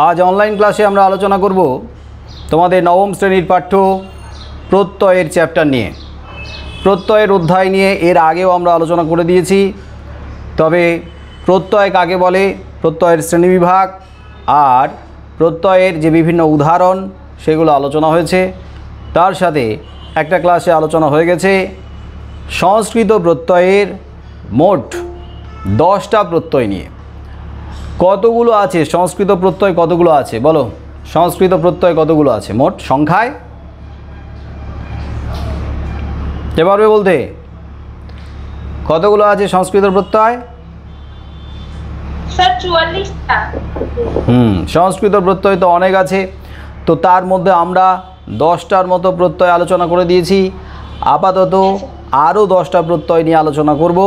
आज ऑनलाइन क्लासे আমরা আলোচনা করব তোমাদের নবম শ্রেণীর পাঠ্য প্রত্যয়ের চ্যাপ্টার নিয়ে। প্রত্যয়ের অধ্যায় নিয়ে এর আগেও আমরা আলোচনা করে দিয়েছি, তবে প্রত্যয় কাকে বলে, প্রত্যয়ের শ্রেণীবিভাগ আর প্রত্যয়ের যে বিভিন্ন উদাহরণ সেগুলো আলোচনা হয়েছে। তার সাথে একটা ক্লাসে আলোচনা হয়ে গেছে সংস্কৃত প্রত্যয়ের মোট 10টা প্রত্যয় নিয়ে। কতগুলো আছে সংস্কৃত প্রত্যয়, কতগুলো আছে বলো? সংস্কৃত প্রত্যয় কতগুলো আছে মোট সংখ্যায়? কে পারবে বলতে? কতগুলো আছে সংস্কৃত প্রত্যয়? স্যার 44টা। সংস্কৃত প্রত্যয় তো অনেক আছে, তো তার মধ্যে আমরা 10টার মতো প্রত্যয় আলোচনা করে দিয়েছি। আপাতত আরও 10টা প্রত্যয় নিয়ে আলোচনা করব।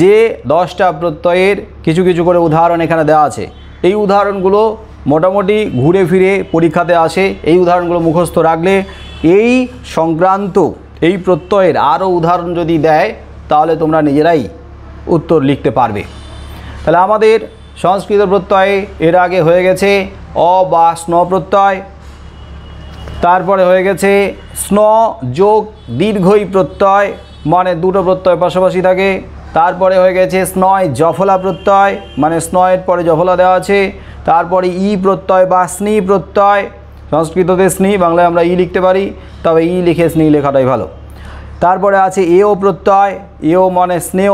যে 10টা প্রত্যয়ের কিছু কিছু করে উদাহরণ এখানে দেওয়া আছে, এই উদাহরণগুলো মোটামুটি ঘুরে ফিরে পরীক্ষাতে আসে। এই উদাহরণগুলো মুখস্থ রাখলে এই সংক্রান্ত এই প্রত্যয়ের আরও উদাহরণ যদি দেয় তাহলে তোমরা নিজেরাই উত্তর লিখতে পারবে। তাহলে আমাদের সংস্কৃত প্রত্যয়ে এর আগে হয়ে গেছে অ বা স্ন প্রত্যয়, তারপরে হয়ে গেছে স্ন যোগ দীর্ঘই প্রত্যয়, মানে দুটো প্রত্যয় পাশাপাশি থাকে। তারপরে হয়ে গেছে স্নয় জফলা প্রত্যয়, মানে স্নয়ের পরে জফলা দেওয়া আছে। তারপরে ই প্রত্যয় বা স্নি প্রত্যয়, সংস্কৃততে স্নি, বাংলায় আমরা ই লিখতে পারি, তবে ই লিখে স্নি লেখাটাই ভালো। তারপরে আছে এও প্রত্যয়, এও মানে স্নেহ,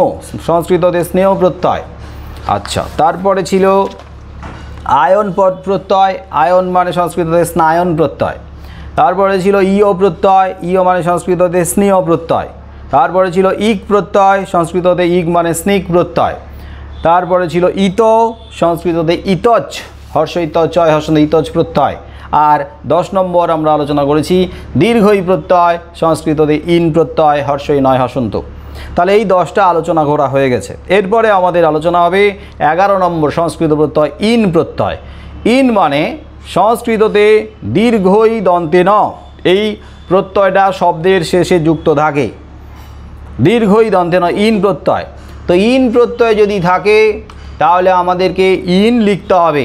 সংস্কৃততে স্নেহ প্রত্যয়। আচ্ছা, তারপরে ছিল আয়ন পদ প্রত্যয়, আয়ন মানে সংস্কৃততে স্নায়ন প্রত্যয়। তারপরে ছিল ইও প্রত্যয়, ইও মানে সংস্কৃততে স্নেহ প্রত্যয়। তারপরে ছিল ইক প্রত্যয়, সংস্কৃততে ইক মানে স্নিক প্রত্যয়। তারপরে ছিল ইত, সংস্কৃততে ইতচ, হর্ষ ইতচয় হর্ষণ ইতচ প্রত্যয়। আর 10 নম্বর আমরা আলোচনা করেছি দীর্ঘই প্রত্যয়, সংস্কৃততে ইন প্রত্যয়, হর্ষই নয় হসন্ত। তাহলে এই 10টা আলোচনা করা হয়ে গেছে। এরপরে আমাদের আলোচনা হবে 11 নম্বর সংস্কৃত প্রত্যয় ইন প্রত্যয়। ইন মানে সংস্কৃততে দীর্ঘই দন্তে ন, এই প্রত্যয়টা শব্দের শেষে যুক্ত থাকে, দীর্ঘই দন্তে ন ইন প্রত্যয়। তো ইন প্রত্যয় যদি থাকে তাহলে আমাদেরকে ইন লিখতে হবে।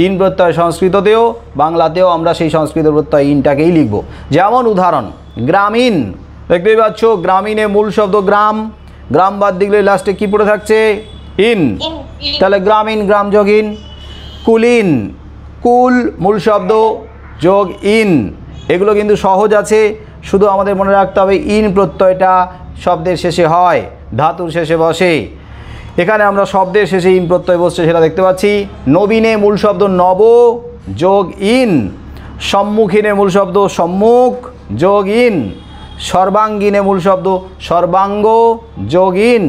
ইন প্রত্যয় সংস্কৃততেও বাংলাতেও আমরা সেই সংস্কৃত প্রত্যয় ইনটাকেই লিখব। যেমন উদাহরণ গ্রামীণ, দেখতেই পাচ্ছ গ্রামীণে মূল শব্দ গ্রাম, গ্রাম বাদ দিলে লাস্টে কি পড়ে থাকছে? ইন। তাহলে গ্রামীণ গ্রাম যোগ ইন। কুলীন, কুল মূল শব্দ যোগ ইন। এগুলো কিন্তু সহজ আছে, শুধু আমাদের মনে রাখতে হবে ইন প্রত্যয়টা শব্দের শেষে হয়, ধাতুর শেষে বসে। এখানে আমরা শব্দের শেষে ইন প্রত্যয় বসছে সেটা দেখতে পাচ্ছি। নবীনে মূল শব্দ নব যোগ ইন। সম্মুখীনে মূল শব্দ সম্মুখ যোগ ইন। সর্বাঙ্গীনে মূল শব্দ সর্বাঙ্গ যোগ ইন।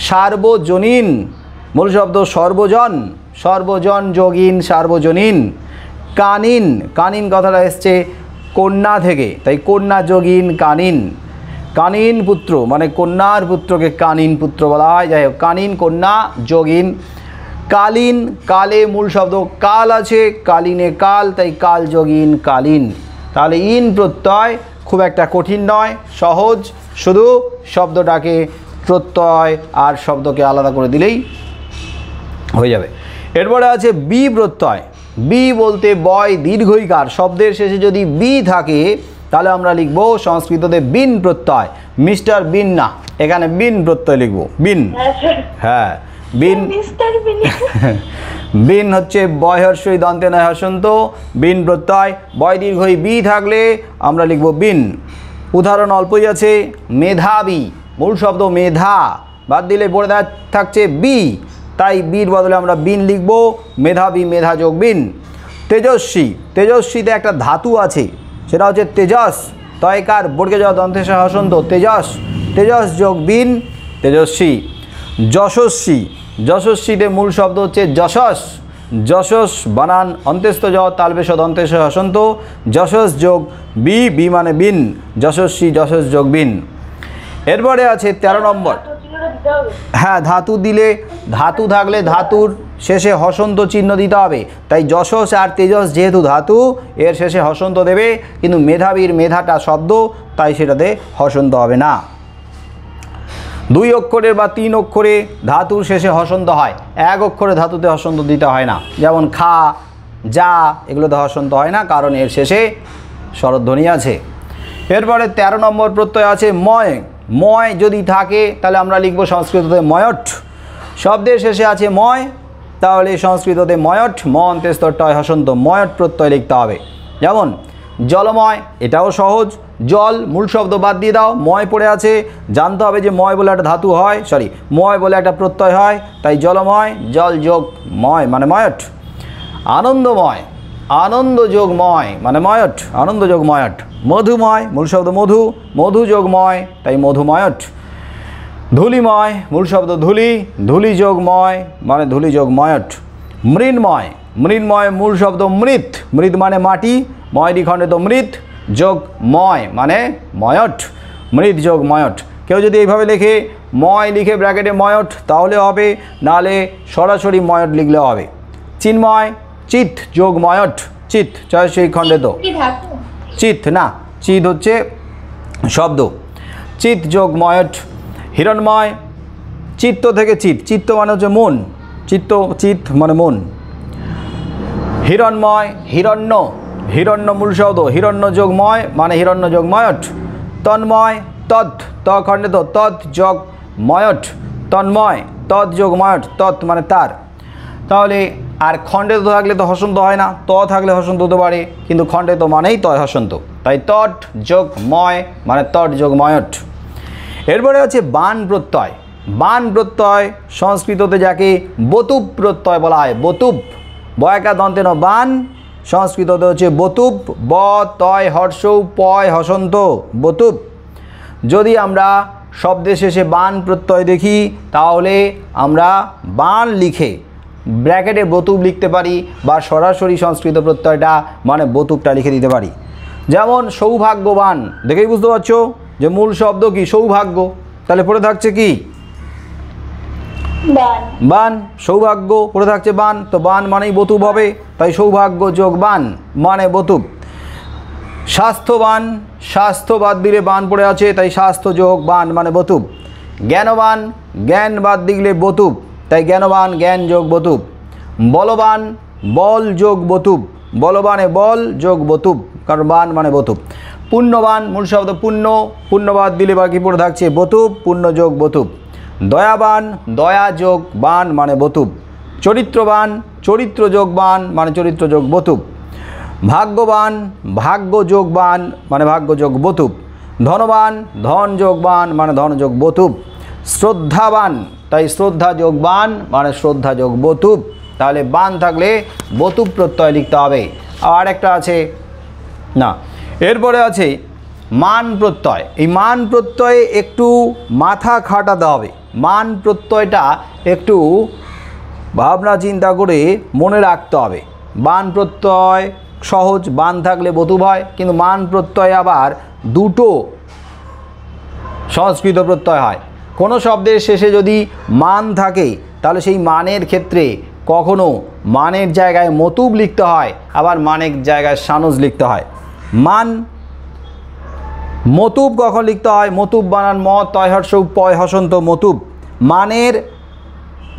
সার্বজনীন মূল শব্দ সর্বজন, সর্বজন যোগ ইন সার্বজনীন। কানিন, কানিন কথাটা এসছে কন্যা থেকে, তাই কন্যা যোগ ইন কানিন। কানিন পুত্র মানে কন্যার পুত্রকে কানিন পুত্র বলা হয়। যাই হোক, কানিন কন্যা যোগিন। কালীন, কালে মূল শব্দ কাল আছে, কালীনে কাল, তাই কাল যোগিন কালীন। তাহলে ইন প্রত্যয় খুব একটা কঠিন নয়, সহজ, শুধু শব্দটাকে প্রত্যয় আর শব্দকে আলাদা করে দিলেই হয়ে যাবে। এরপরে আছে বি প্রত্যয়। বি বলতে বয় দীর্ঘইকার, শব্দের শেষে যদি বি থাকে তাহলে আমরা লিখব সংস্কৃততে বিন প্রত্যয়। মিস্টার বিন না, এখানে বিন প্রত্যয় লিখব, বিন। হ্যাঁ, বিন। বিন হচ্ছে বয় হর্ষই দন্তে নয় হসন্ত, বিন প্রত্যয়। বয় দীর্ঘই বি থাকলে আমরা লিখব বিন। উদাহরণ অল্পই আছে। মেধাবী মূল শব্দ মেধা, বাদ দিলে পড়ে থাকছে বি, তাই বির বদলে আমরা বিন লিখব। মেধাবী মেধা যোগ বিন। তেজস্বী, তেজস্বীতে একটা ধাতু আছে, সেটা হচ্ছে তেজস, তয়কার বর্গে যাওয়া দন্তেশ হসন্ত, তেজস, তেজস যোগ বিন তেজস্বী। যশস্বী, যশস্বীতে মূল শব্দ হচ্ছে যশস, যশস বানান অন্ত্যেস্থ জ তালবেশ দন্তেশ হসন্ত, যশস যোগ বি, বি মানে বিন, যশস্বী যশস যোগ বিন। এরপরে আছে 13 নম্বর। হ্যাঁ, ধাতু দিলে, ধাতু থাকলে ধাতুর শেষে হসন্ত চিহ্ন দিতে হবে, তাই যশস আর তেজস যেহেতু ধাতু এর শেষে হসন্ত দেবে, কিন্তু মেধাবীর মেধাটা শব্দ, তাই সেটাতে হসন্ত হবে না। 2 অক্ষরের বা 3 অক্ষরে ধাতুর শেষে হসন্ত হয়, 1 অক্ষরে ধাতুতে হসন্ত দিতে হয় না। যেমন খা, যা, এগুলোতে হসন্ত হয় না, কারণ এর শেষে স্বরধ্বনি আছে। এরপরে 13 নম্বর প্রত্যয় আছে ময়। ময় যদি থাকে তাহলে আমরা লিখব সংস্কৃততে ময়ট। শব্দের শেষে আছে ময়, তাহলে সংস্কৃততে ময়ট, ম অন্ত্যেস্থ টয় হসন্ত, ময়ট প্রত্যয় লিখতে হবে। যেমন জলময়, এটাও সহজ। জল মূল শব্দ বাদ দিয়ে দাও, ময় পড়ে আছে, জানতে হবে যে ময় বলে একটা ধাতু হয়, ময় বলে একটা প্রত্যয় হয়, তাই জলময়, জল যোগ ময় মানে ময়ট। আনন্দময়, আনন্দ যোগ ময় মানে ময়ট, আনন্দ যোগ ময়ট। মধুময়, মূল শব্দ মধু, মধু যোগ ময়, তাই মধুময়ট। ধূলিময়, মূল শব্দ ধূলি, ধূলি যোগ ময় মানে ধূলি যোগ ময়ট। মৃন্ময়, মৃন্ময় মূল শব্দ মৃৎ, মৃৎ মানে মাটি, ময় দ্বিখণ্ডিত মৃৎ যোগ ময় মানে ময়ট, মৃৎ যোগ ময়ট। কেউ যদি এইভাবে লেখে ময় লিখে ব্র্যাকেটে ময়ট তাহলে হবে, নাহলে সরাসরি ময়ট লিখলে হবে। চিন্ময়, চিৎ যোগ ময়ট, চিৎ চয়সই খণ্ডিত, চিৎ না, চিৎ হচ্ছে শব্দ, চিৎ যোগ ময়ট। হিরণময়, চিত্ত থেকে চিৎ, চিত্ত মানে হচ্ছে মন, চিত্ত চিৎ মানে মন। হিরণময়, হিরণ্য, হিরণ্য মূল শব্দ, হিরণ্য যোগ ময় মানে হিরণ্য যোগ ময়ট। তন্ময়, তৎ ত খণ্ডিত, তৎ যোগ ময়ট, তন্ময়, তৎ যোগ ময়ট, তৎ মানে তার। তাহলে আর খণ্ডিত থাকলে তো হসন্ত হয় না, ত থাকলে হসন্ত হতে পারে, কিন্তু খণ্ডিত মানেই তয় হসন্ত, তাই তট যোগ ময় মানে তট যোগ ময়ট। এরপরে আছে বান প্রত্যয়। বান প্রত্যয় সংস্কৃততে যাকে বতুপ প্রত্যয় বলা হয়, বতুপ, বয়কা দন্তেন বান, সংস্কৃততে হচ্ছে বতুপ, ব তয় হর্ষৌ পয় হসন্ত, বতুপ। যদি আমরা শব্দের শেষে বান প্রত্যয় দেখি তাহলে আমরা বান লিখে ব্র্যাকেটে বতুপ লিখতে পারি, বা সরাসরি সংস্কৃত প্রত্যয়টা মানে বতুপটা লিখে দিতে পারি। যেমন সৌভাগ্যবান, দেখেই বুঝতে পারছো যে মূল শব্দ কি সৌভাগ্য, তাহলে পড়ে থাকছে কি বান, সৌভাগ্য পড়ে থাকছে বান, তো বান মানেই বতুপ হবে, তাই সৌভাগ্য যোগ বান মানে বতুপ। স্বাস্থ্যবান, স্বাস্থ্য বাদ দিলে বান পড়ে আছে, তাই স্বাস্থ্য যোগ বান মানে বতুপ। জ্ঞানবান, জ্ঞান বাদ দিলে বতুপ, তাই জ্ঞানবান জ্ঞান যোগ বতুপ। বলবান, বল যোগ বতুপ, বলবানে বল যোগ বতুপ, কারণ বান মানে বতুপ। পুণ্যবান, মূল শব্দ পুণ্য, পুণ্য বাদ দিলে বাকি পড়ে থাকছে বতুপ, পুণ্য যোগ বতুপ। দয়াবান, দয়া যোগ বান মানে বতুপ। চরিত্রবান, চরিত্র যোগ বান মানে চরিত্র যোগ বতুপ। ভাগ্যবান, ভাগ্য যোগ বান মানে ভাগ্য যোগ বতুপ। ধনবান, ধন যোগ বান মানে ধন যোগ বতুপ। শ্রদ্ধাবান, তাই শ্রদ্ধা যোগ বান মানে শ্রদ্ধা যোগ বতুপ, তাহলে বান থাকলে বতুপ প্রত্যয় লিখতে হবে। আর একটা আছে না, এরপরে আছে মান প্রত্যয়। এই মান প্রত্যয়ে একটু মাথা খাটাতে হবে, মান প্রত্যয়টা একটু ভাবনা চিন্তা করে মনে রাখতে হবে। বান প্রত্যয় সহজ, বান থাকলে বতুপ হয়, কিন্তু মান প্রত্যয় আবার দুটো সংস্কৃত প্রত্যয় হয়। কোনো শব্দের শেষে যদি মান থাকে তাহলে সেই মানের ক্ষেত্রে কখনো মানের জায়গায় মতুব লিখতে হয়, আবার মানের জায়গায় সানজ লিখতে হয়। মান মতুব কখন লিখতে হয়, মতুব বানান ম তয় হর্ষ পয় হসন্ত মতুব। মানের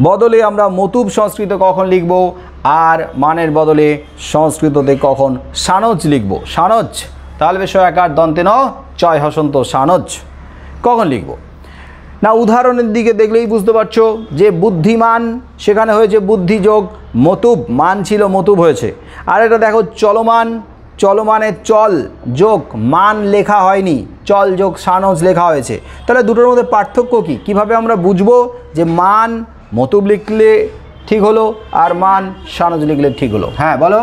বদলে আমরা মতুব সংস্কৃত কখন লিখব, আর মানের বদলে সংস্কৃততে কখন সানজ লিখব, সানজ, তাহলে বিষয় আকার দন্তে ন চয় হসন্ত সানজ কখন লিখব না। উদাহরণের দিকে দেখলেই বুঝতে পারছো যে বুদ্ধিমান, সেখানে হয়েছে বুদ্ধি যোগ মতুব, মান ছিল মতুব হয়েছে। আর এটা দেখো চলমান, চলমানের চল যোগ মান লেখা হয়নি, চল যোগ সানজ লেখা হয়েছে। তাহলে দুটোর মধ্যে পার্থক্য কী, কীভাবে আমরা বুঝবো যে মান মতুব লিখলে ঠিক হলো আর মান সানজ লিখলে ঠিক হলো? হ্যাঁ বলো।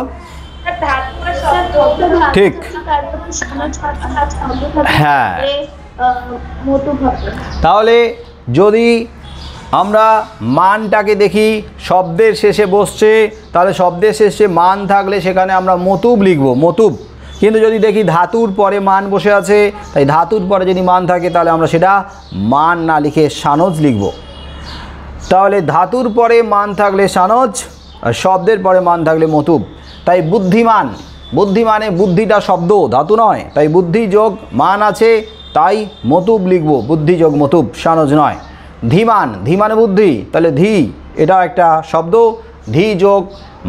ঠিক, হ্যাঁ। তাহলে যদি আমরা মানটাকে দেখি শব্দের শেষে বসছে, তাহলে শব্দের শেষে মান থাকলে সেখানে আমরা মতুব লিখব, মতুব। কিন্তু যদি দেখি ধাতুর পরে মান বসে আছে, তাই ধাতুর পরে যদি মান থাকে তাহলে আমরা সেটা মান না লিখে সানজ লিখব। তাহলে ধাতুর পরে মান থাকলে সানজ, আর শব্দের পরে মান থাকলে মতুব। তাই বুদ্ধিমান, বুদ্ধিমানে বুদ্ধিটা শব্দ, ধাতু নয়, তাই বুদ্ধি যোগ মান আছে, তাই মতুব লিখব, বুদ্ধি যোগ মতুব, সানজ নয়। ধীমান, ধীমানে বুদ্ধি, তাহলে ধী এটাও একটা শব্দ, ধি যোগ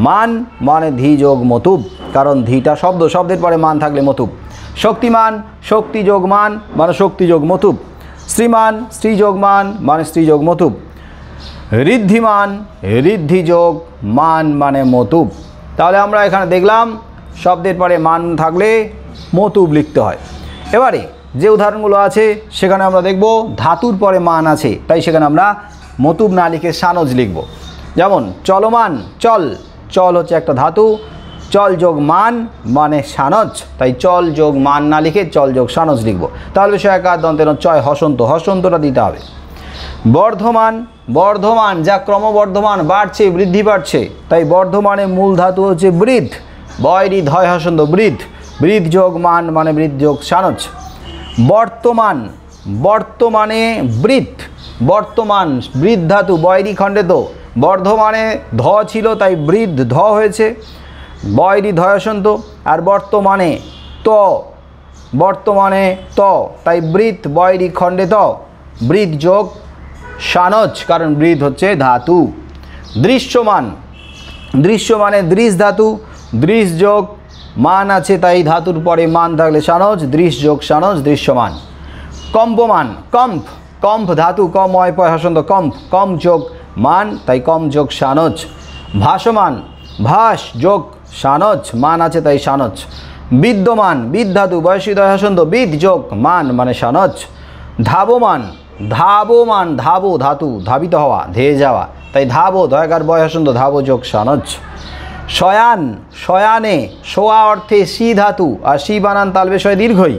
মান মানে ধি যোগ মতুব, কারণ ধিটা শব্দ, শব্দের পরে মান থাকলে মতুব। শক্তিমান, শক্তি যোগ মান মানে শক্তি যোগ মতুব। শ্রীমান, স্ত্রী যোগ মান মানে স্ত্রী যোগ মতুব। ঋদ্ধিমান, ঋদ্ধি যোগ মান মানে মতুব। তাহলে আমরা এখানে দেখলাম শব্দের পরে মান থাকলে মতুব লিখতে হয়। এবারে যে উদাহরণগুলো আছে সেখানে আমরা দেখব ধাতুর পরে মান আছে, তাই সেখানে আমরা মতুব না লিখে সানজ লিখব। যেমন চলমান, চল, চল হচ্ছে একটা ধাতু, চল যোগ মান মানে সানজ, তাই চল যোগ মান না লিখে চল যোগ সানজ লিখব। তাহলে বিষয় একার দন্তের চয় হসন্ত, হসন্তটা দিতে হবে। বর্ধমান, বর্ধমান যা ক্রমবর্ধমান, বাড়ছে, বৃদ্ধি পাচ্ছে, তাই বর্ধমানের মূল ধাতু হচ্ছে বৃদ্ধ, বয়রি ধয় হসন্ত বৃদ্ধ, বৃদ্ধ যোগ মান মানে বৃদ্ধ যোগ সানজ। বর্তমান, বর্তমানে বৃদ্ধ, বর্তমান বৃদ্ধ ধাতু বয়রি খণ্ডে, তো বর্ধমানে ধ ছিল তাই বৃদ্ধ ধ হয়েছে, বয়রি ধয় হসন্ত। আর বর্তমানে ত, বর্তমানে ত, তাই বৃদ্ধ বয়রি খণ্ডে ত, বৃদ্ধ যোগ সানজ, কারণ বৃদ্ধ হচ্ছে ধাতু। দৃশ্যমান, দৃশ্যমানে দৃশ ধাতু, দৃশ যোগ মান আছে, তাই ধাতুর পরে মান থাকলে সানজ, দৃশ যোগ সানজ দৃশ্যমান। কম্পমান, কম্প, কম্প ধাতু, কম হয় পয় হসন্ত কম্প, কম যোগ মান তাই কম যোগ সানজ। ভাসমান, ভাস যোগ সানজ, মান আছে তাই সানজ। বিদ্যমান, বিদ ধাতু বয়সী দয় হসন্ত, বিদ যোগ মান মানে সানজ। ধাবমান, ধাবমান ধাবো ধাতু ধাবিত হওয়া, ধেয়ে যাওয়া, তাই ধাবো দয়কার বয় হসন্ত ধাবো যোগ সানজ। শয়ান, শয়ানে শোয়া অর্থে সি ধাতু, আর সি বানান তালবে শয় দীর্ঘই,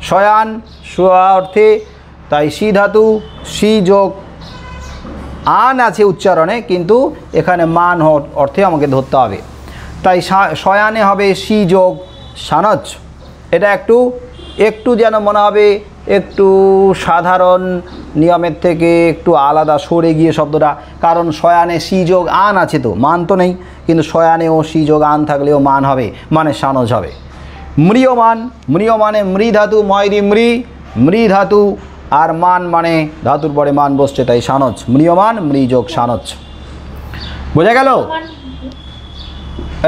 শয়ান শোয়া অর্থে, তাই সি ধাতু, সি যোগ আন আছে উচ্চারণে, কিন্তু এখানে মান অর্থে আমাকে ধরতে হবে, তাই শয়ানে হবে সি যোগ সানজ। এটা একটু একটু যেন মনে হবে একটু সাধারণ নিয়মের থেকে একটু আলাদা সরে গিয়ে শব্দটা, কারণ শয়ানে সি যোগ আন আছে, তো মান তো নেই, কিন্তু শয়ানেও সি যোগ আন থাকলেও মান হবে মানে সানজ হবে। ম্রিয়মান, ম্রিয়মানে মৃ ধাতু ময়রি মৃ, মৃ ধাতু আর মান মানে ধাতুর পরে মান বসছে, তাই সানজ, ম্রিয়মান মৃ যোগ সানজ। বোঝা গেল?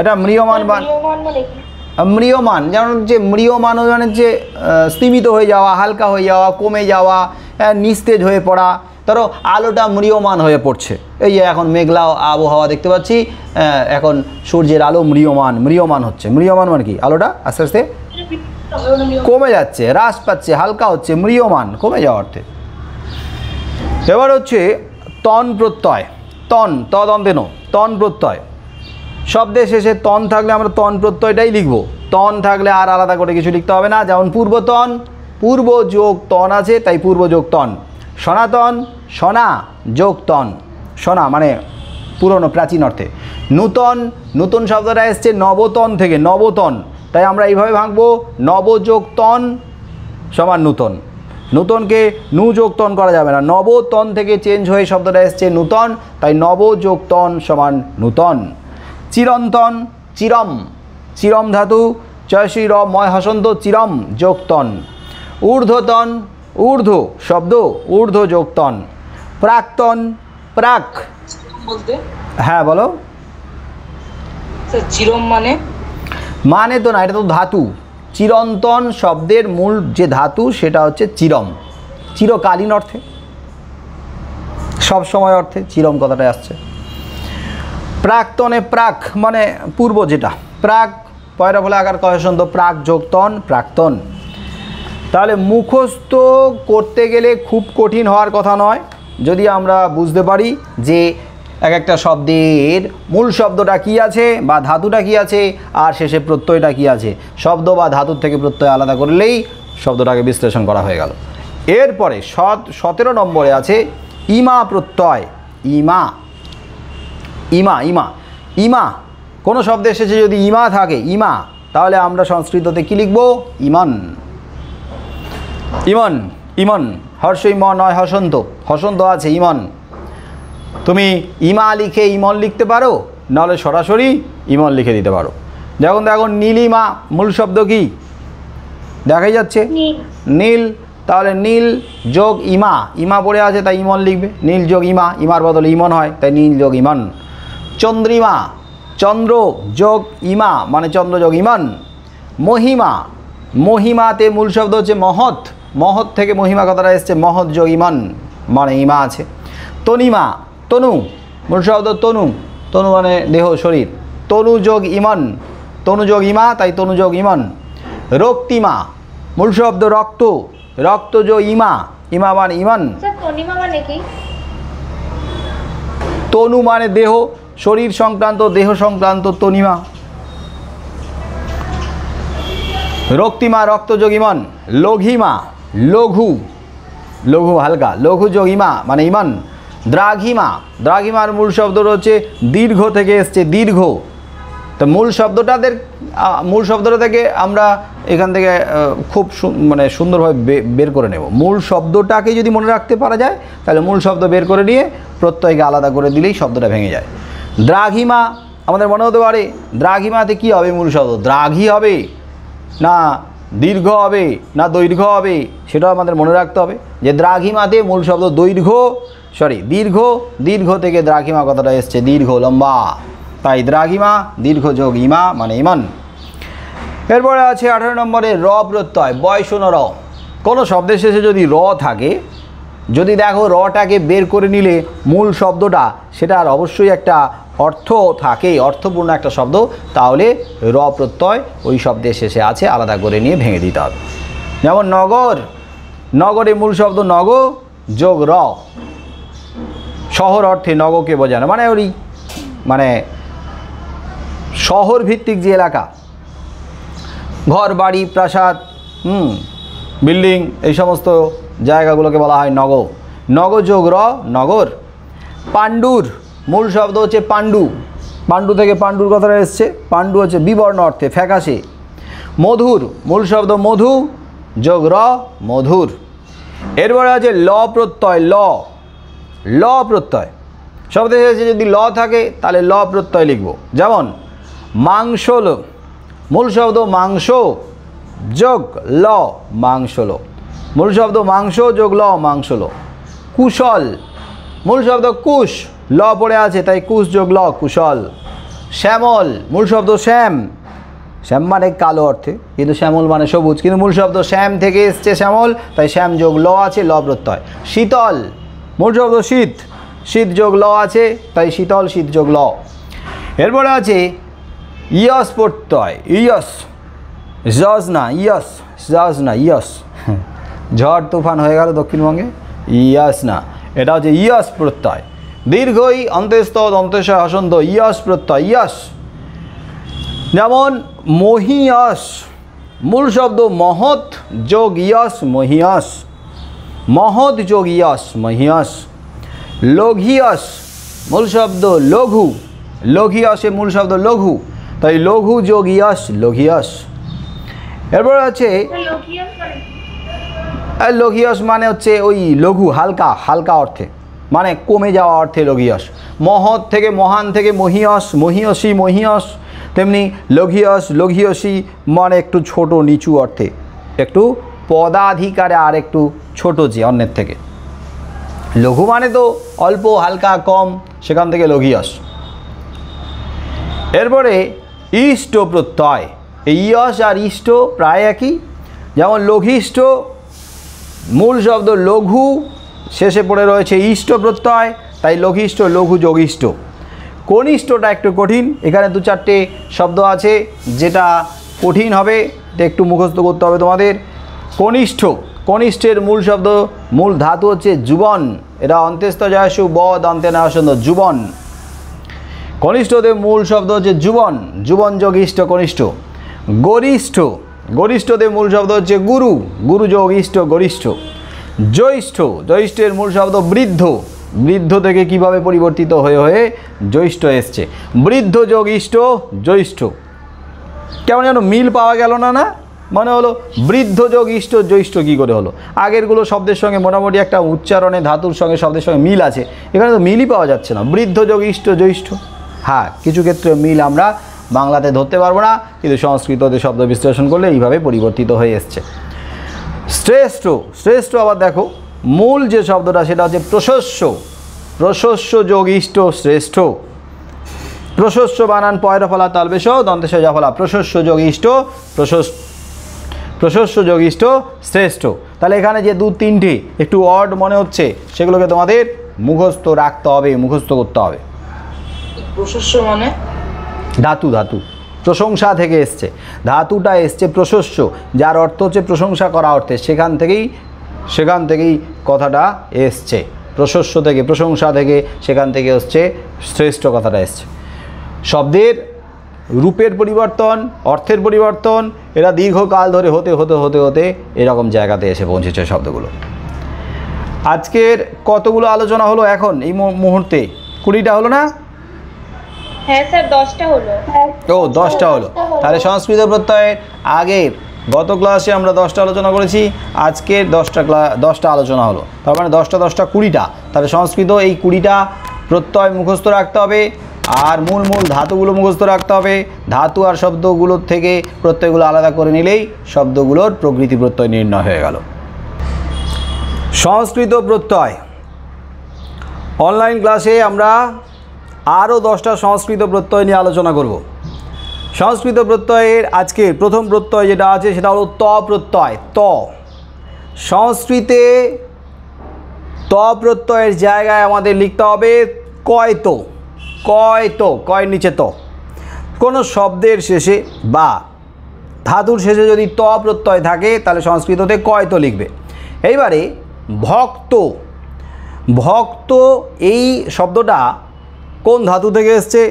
এটা ম্রিয়মান মান, ম্রিয়মান যেমন যে ম্রিয়মান মানে যে স্তিমিত হয়ে যাওয়া, হালকা হয়ে যাওয়া, কমে যাওয়া, নিস্তেজ হয়ে পড়া। ধরো আলোটা ম্রিয়মান হয়ে পড়ছে, এই যে এখন মেঘলা আবহাওয়া দেখতে পাচ্ছি, এখন সূর্যের আলো ম্রিয়মান, ম্রিয়মান হচ্ছে, ম্রিয়মান মানে কি আলোটা আস্তে আস্তে কমে যাচ্ছে, হ্রাস পাচ্ছে, হালকা হচ্ছে, ম্রিয়মান কমে যাওয়া অর্থে। এবার হচ্ছে তন প্রত্যয়, তন তদন্তেন, তন প্রত্যয়, শব্দের শেষে তন থাকলে আমরা তন প্রত্যয়টাই লিখব, তন থাকলে আর আলাদা করে কিছু লিখতে হবে না। যেমন পূর্বতন, পূর্ব যোগ তন আছে তাই পূর্ব যোগ তন। সনাতন, সনা যোগ তন, সনা মানে পুরনো প্রাচীন অর্থে। নূতন, নূতন শব্দটা এসছে নবতন থেকে, নবতন, তাই আমরা এইভাবে ভাঙবো, নবযোগ তন সমান নূতন, নূতনকে নু যোগ তন করা যাবে না, নবতন থেকে চেঞ্জ হয়ে শব্দটা এসছে নূতন, তাই নবযোগ তন সমান নূতন। চিরন্তন, চিরম, চিরম ধাতু চয়সী র ময় হসন্ত, চিরম যোগ তন। ঊর্ধ্বতন, ঊর্ধ্ব শব্দ, ঊর্ধ্ব যোগ তন। প্রাক্তন, প্রাক বলতে, হ্যাঁ বলো। চিরম মানে, মানে তো না, এটা তো ধাতু। চিরন্তন শব্দের মূল যে ধাতু সেটা হচ্ছে চিরম, চিরকালীন অর্থে, সব সময় অর্থে চিরম কথাটা আসছে। প্রাক্তনে প্রাক মানে পূর্ব যেটা, প্রাক পয়রা বলে আকার কয়সন্ত, প্রাক যোগ তন প্রাক্তন। তাহলে মুখস্থ করতে গেলে খুব কঠিন হওয়ার কথা নয়, যদি আমরা বুঝতে পারি যে এক একটা শব্দের মূল শব্দটা কি আছে বা ধাতুটা কি আছে আর শেষে প্রত্যয়টা কি আছে, শব্দ বা ধাতুর থেকে প্রত্যয় আলাদা করলেই শব্দটাকে বিশ্লেষণ করা হয়ে গেল। এরপরে 17 নম্বরে আছে ইমা প্রত্যয়, ইমা, ইমা, ইমা, ইমা কোনো শব্দের শেষে যদি ইমা থাকে, ইমা, তাহলে আমরা সংস্কৃততে কী লিখব, ইমন, ইমন, ইমন, হর্ষই ম নয় হসন্ত, হসন্ত আছে ইমন। তুমি ইমা লিখে ইমন লিখতে পারো, নাহলে সরাসরি ইমন লিখে দিতে পারো। যখন দেখো নীলিমা মূল শব্দ কি দেখাই যাচ্ছে, নীল, তাহলে নীল যোগ ইমা, ইমা পড়ে আছে তাই ইমন লিখবে, নীল যোগ ইমা, ইমার বদলে ইমন হয় তাই নীল যোগ ইমন। চন্দ্রিমা, চন্দ্র যোগ ইমা মানে চন্দ্র যোগ ইমান। মহিমা, মহিমাতে মূল শব্দ হচ্ছে মহৎ, মহৎ থেকে মহিমা কথাটা এসছে, মহৎ যোগ ইমান মানে ইমা আছে। তনিমা, তনু মূল শব্দ তনু, তনু মানে দেহ শরীর, তনু যোগ ইমান, তনু যোগ ইমা তাই তনু যোগ ইমান। রক্তিমা মূল শব্দ রক্ত, রক্ত যোগ ইমা, ইমা মানে ইমান। তনিমা মানে কি? তনু মানে দেহ, শরীর সংক্রান্ত, দেহ সংক্রান্ত তনিমা। রক্তিমা রক্ত যোগ ইমান। লঘিমা, লঘু, লঘু হালকা, লঘু যোগ ইমা মানে ইমান। দ্রাঘিমা, দ্রাঘিমার মূল শব্দ হচ্ছে দীর্ঘ থেকে এসছে, দীর্ঘ। তো মূল শব্দটা থেকে আমরা এখান থেকে খুব মানে সুন্দরভাবে বের করে নেব। মূল শব্দটাকে যদি মনে রাখতে পারা যায় তাহলে মূল শব্দ বের করে নিয়ে প্রত্যয়কে আলাদা করে দিলেই শব্দটা ভেঙে যায়। দ্রাঘিমা আমাদের মনে হতে পারে দ্রাঘিমাতে কি হবে, মূল শব্দ দ্রাঘি হবে না দীর্ঘ হবে না দৈর্ঘ্য হবে, সেটাও আমাদের মনে রাখতে হবে যে দ্রাঘিমাতে মূল শব্দ দীর্ঘ, দীর্ঘ থেকে দ্রাঘিমা কথাটা এসছে, দীর্ঘ লম্বা, তাই দ্রাঘিমা দীর্ঘ যোগ ইমা মানে ইমান। এরপরে আছে 18 নম্বরে র প্রত্যয়, বয়সন র। কোনো শব্দের শেষে যদি র থাকে, যদি দেখো রটাকে বের করে নিলে মূল শব্দটা সেটার অবশ্যই একটা অর্থ থাকে, অর্থপূর্ণ একটা শব্দ, তাহলে র প্রত্যয় ওই শব্দের শেষে আছে, আলাদা করে নিয়ে ভেঙে দিতে হবে। যেমন নগর, নগরে মূল শব্দ নগ যোগ র, শহর অর্থে নগকে বোঝানো, মানে ওই মানে শহর ভিত্তিক যে এলাকা, ঘর বাড়ি প্রাসাদ বিল্ডিং এই সমস্ত জায়গাগুলোকে বলা হয় নগ, নগ যোগ র নগর। পাণ্ডুর মূল শব্দ হচ্ছে পাণ্ডু, পাণ্ডু থেকে পাণ্ডুর কথাটা এসছে, পাণ্ডু হচ্ছে বিবর্ণ অর্থে ফ্যাকাশে। মধুর মূল শব্দ মধু যোগ র মধুর। এরপরে আছে ল প্রত্যয়, ল প্রত্যয় শব্দের শেষে যদি ল থাকে তাহলে ল প্রত্যয় লিখব। যেমন মাংসল মূল শব্দ মাংস যোগ ল মাংসল, মূল শব্দ মাংস যোগ ল মাংসল। কুশল মূল শব্দ কুশ, ল পড়ে আছে তাই কুশ যোগ ল কুশল। শ্যামল মূল শব্দ শ্যাম, শ্যাম মানে কালো অর্থে, কিন্তু শ্যামল মানে সবুজ, কিন্তু মূল শব্দ শ্যাম থেকে এসছে শ্যামল, তাই শ্যাম যোগ ল আছে, ল প্রত্যয়। শীতল মূল শব্দ শীত, শীত যোগ ল আছে তাই শীতল, শীত যোগ ল। এরপরে আছে ইয়স প্রত্যয়, ইয়স জজ না ইয়স, জজ না ইয়স, ঝড় তুফান হয়ে গেল দক্ষিণবঙ্গে, ইয়স না, এটা হচ্ছে ইয়স প্রত্যয়। দীর্ঘই অন্ত্যস্থ দন্তস্বয় হসন্ত, ইয়স প্রত্যয় ইয়স। যেমন মহিয়স মূল শব্দ মহৎ যোগ ইয়স মহিয়স, মহৎ যোগ ইয়স মহিয়স। লঘিয়স মূল শব্দ লঘু, লঘিয়সে মূল শব্দ লঘু, তাই লঘু যোগ ইয়স লঘিয়স। এরপর আছে লঘিয়স মানে হচ্ছে ওই লঘু হালকা, হালকা অর্থে মানে কমে যাওয়া অর্থে লঘিয়স। মহৎ থেকে মহান থেকে মহিয়স, মহিয়সী মহিয়স, তেমনি লঘিয়স লঘিয়সী মানে একটু ছোট নিচু অর্থে, একটু পদাধিকারে আর একটু ছোট যে অন্যের থেকে। লঘু মানে তো অল্প হালকা কম, সেখান থেকে লঘিয়স। এরপরে ইষ্ট প্রত্যয়, এই ইয়স আর ইষ্ট প্রায় একই। যেমন লঘিষ্ঠ মূল শব্দ লঘু, শেষে পড়ে রয়েছে ইষ্ট প্রত্যয়, তাই লঘিষ্ঠ লঘু যোগিষ্ঠ। কনিষ্ঠটা একটু কঠিন, এখানে 2-4টে শব্দ আছে যেটা কঠিন হবে, এটা একটু মুখস্থ করতে হবে তোমাদের। কনিষ্ঠ, কনিষ্ঠের মূল শব্দ মূল ধাতু হচ্ছে যুবন, এটা অন্ত্যস্থ জয়সু ব দন্তে না আসন্ত যুবন। কনিষ্ঠদের মূল শব্দ হচ্ছে যুবন, যুবন যোগ ইষ্ট কনিষ্ঠ। গরিষ্ঠ, গরিষ্ঠদের মূল শব্দ হচ্ছে গুরু, গুরু যোগ ইষ্ট গরিষ্ঠ। জ্যৈষ্ঠ, জ্যৈষ্ঠের মূল শব্দ বৃদ্ধ, বৃদ্ধ থেকে কিভাবে পরিবর্তিত হয়ে হয়ে জ্যৈষ্ঠ এসছে, বৃদ্ধ যোগ ইষ্ট জ্যৈষ্ঠ। কেমন যেন মিল পাওয়া গেল না, না মনে হলো বৃদ্ধ যোগ ইষ্ট জ্যৈষ্ঠ কী করে হলো? আগেরগুলো শব্দের সঙ্গে মোটামুটি একটা উচ্চারণে ধাতুর সঙ্গে শব্দের সঙ্গে মিল আছে, এখানে তো মিলই পাওয়া যাচ্ছে না, বৃদ্ধ যোগ ইষ্ট জ্যৈষ্ঠ। হ্যাঁ, কিছু ক্ষেত্রে মিল আমরা বাংলাতে ধরতে পারবো না, কিন্তু সংস্কৃততে শব্দ বিশ্লেষণ করলে এইভাবে পরিবর্তিত হয়ে এসছে। শ্রেষ্ঠ, শ্রেষ্ঠ আবার দেখো মূল যে শব্দটা সেটা হচ্ছে প্রশস্য, প্রশস্য যোগ ইষ্ট শ্রেষ্ঠ। প্রশস্য বানান পয়রা ফলা তালবেশ দন্তেশ জফলা প্রশস্য যোগ ইষ্ট প্রশস্য যোগ ইষ্ট শ্রেষ্ঠ। তাহলে এখানে যে দু তিনটি একটু অড মনে হচ্ছে সেগুলোকে তোমাদের মুখস্থ রাখতে হবে, মুখস্থ করতে হবে। প্রশস্য মানে ধাতু, ধাতু প্রশংসা থেকে এসছে, ধাতুটা এসছে প্রশস্য, যার অর্থ হচ্ছে প্রশংসা করা অর্থে, সেখান থেকেই কথাটা এসছে, প্রশস্য থেকে, প্রশংসা থেকে, সেখান থেকে হচ্ছে শ্রেষ্ঠ কথাটা এসছে। শব্দের রূপের পরিবর্তন, অর্থের পরিবর্তন, এরা দীর্ঘকাল ধরে হতে হতে হতে হতে এরকম জায়গাতে এসে পৌঁছেছে শব্দগুলো। আজকের কতগুলো আলোচনা হলো এখন এই মুহূর্তে? 20টা হলো না? হ্যাঁ স্যার 10টা হলো। ও 10টা হলো। তাহলে সংস্কৃত প্রত্যয়ের আগের গত ক্লাসে আমরা 10টা আলোচনা করেছি, আজকের 10টা আলোচনা হলো, তার মানে 10টা 10টা 20টা। তাহলে সংস্কৃত এই 20টা প্রত্যয় মুখস্থ রাখতে হবে, আর মূল ধাতুগুলো মুখস্থ রাখতে হবে। ধাতু আর শব্দগুলোর থেকে প্রত্যয়গুলো আলাদা করে নিলেই শব্দগুলোর প্রকৃতি প্রত্যয় নির্ণয় হয়ে গেল। সংস্কৃত প্রত্যয় অনলাইন ক্লাসে আমরা আরও 10টা সংস্কৃত প্রত্যয় নিয়ে আলোচনা করব। সংস্কৃত প্রত্যয়ের আজকে প্রথম প্রত্যয় যেটা আছে সেটা হলো ত প্রত্যয়। ত সংস্কৃতে ত প্রত্যয়ের জায়গায় আমাদের লিখতে হবে কয়ত। কয়ত, কয়ের নিচে ত। কোনো শব্দের শেষে বা ধাতুর শেষে যদি ত প্রত্যয় থাকে তাহলে সংস্কৃততে কয়ত লিখবে। এইবারে ভক্ত, ভক্ত এই শব্দটা কোন ধাতু থেকে এসছে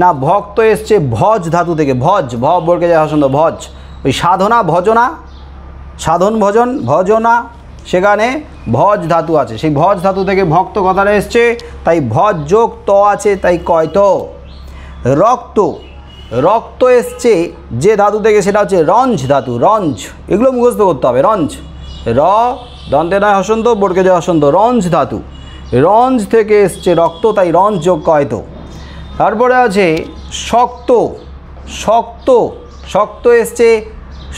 না? ভক্ত এসছে ভজ ধাতু থেকে। ভজ, ভ বর্গে যায় হসন্ত, ভজ ওই সাধনা ভজনা, সাধন ভজন ভজনা, সেখানে ভজ ধাতু আছে, সেই ভজ ধাতু থেকে ভক্ত কথাটা এসছে, তাই ভজ যোগ ত আছে, তাই কয়ত। রক্ত, রক্ত এসছে যে ধাতু থেকে সেটা হচ্ছে রঞ্জ ধাতু। রঞ্জ, এগুলো মুখস্থ করতে হবে। রঞ্জ, র দন্তে নয় হসন্ত বর্গে যায় হসন্ত, রঞ্জ ধাতু। রঞ্জ থেকে এসছে রক্ত, তাই রঞ্জ যোগ কয়ত। তারপরে আছে শক্ত। শক্ত, শক্ত এসছে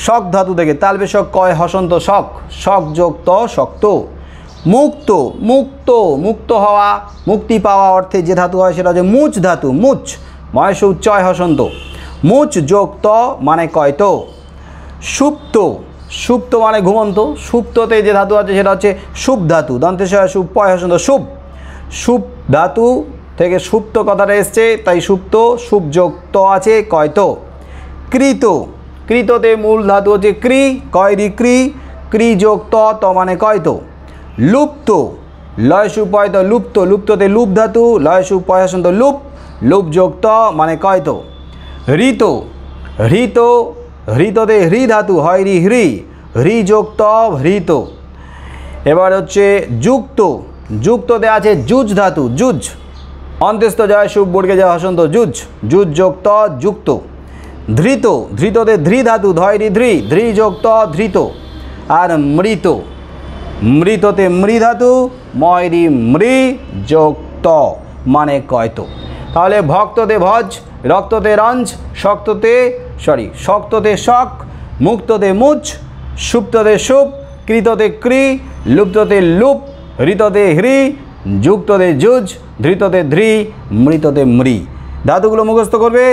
শক ধাতু থেকে, তালবে শক কয় হসন্ত শক, শক যোগ ত শক্ত। মুক্ত, মুক্ত মুক্ত হওয়া, মুক্তি পাওয়া অর্থে যে ধাতু হয় সেটা হচ্ছে মুচ ধাতু। মুচ ময়স উচ্চয় হসন্ত, মুচ যোগ ত মানে কয়ত। সুপ্ত, সুপ্ত মানে ঘুমন্ত, সুপ্ততে যে ধাতু আছে সেটা হচ্ছে সুপ ধাতু, দন্তেশয় সুপ পয় হসন্ত সুপ। সুপ ধাতু থেকে সুপ্ত কথাটা এসছে, তাই সুপ্ত, সুপ যোগ ত আছে কয়ত। কৃত, কৃততে মূল ধাতু হচ্ছে ক্রি, কয়রি ক্রি, ক্রি যোগ ত, ত মানে কয়ত। লুপ্ত, লয় সুপয়ত লুপ্ত, লুপ্ততে লুপ ধাতু, লয় সুপয় হসন্ত লুপ, লুপ যোগ ত মানে কয়ত। হৃত, হৃত, হৃততে হৃ ধাতু, হয় রি হৃ, হৃ যোগ ত হৃত। এবার হচ্ছে যুক্ত, যুক্ততে আছে যুজ ধাতু, যুজ, অন্ত্যস্ত জয় সুপ বর্গে যায় হসন্ত যুজ, যুজ যোগ ত যুক্ত। ধৃত, ধৃততে ধৃ ধাতু, ধয় রি ধৃ, ধৃ যোগ ত ধৃত। আর মৃত, মৃততে মৃ ধাতু, ময় রি মৃ যোগ ত মানে কয়ত। তাহলে ভক্ততে ভজ, রক্ততে রঞ্জ, শক্ততে শক্ততে শক, মুক্ততে মুচ, সুপ্ততে সুপ, কৃততে ক্রি, লুপ্ততে লুপ, হৃততে হৃ, যুক্ততে যুজ, ধৃততে ধৃ, মৃততে মৃ। ধাতুগুলো মুখস্থ করবে,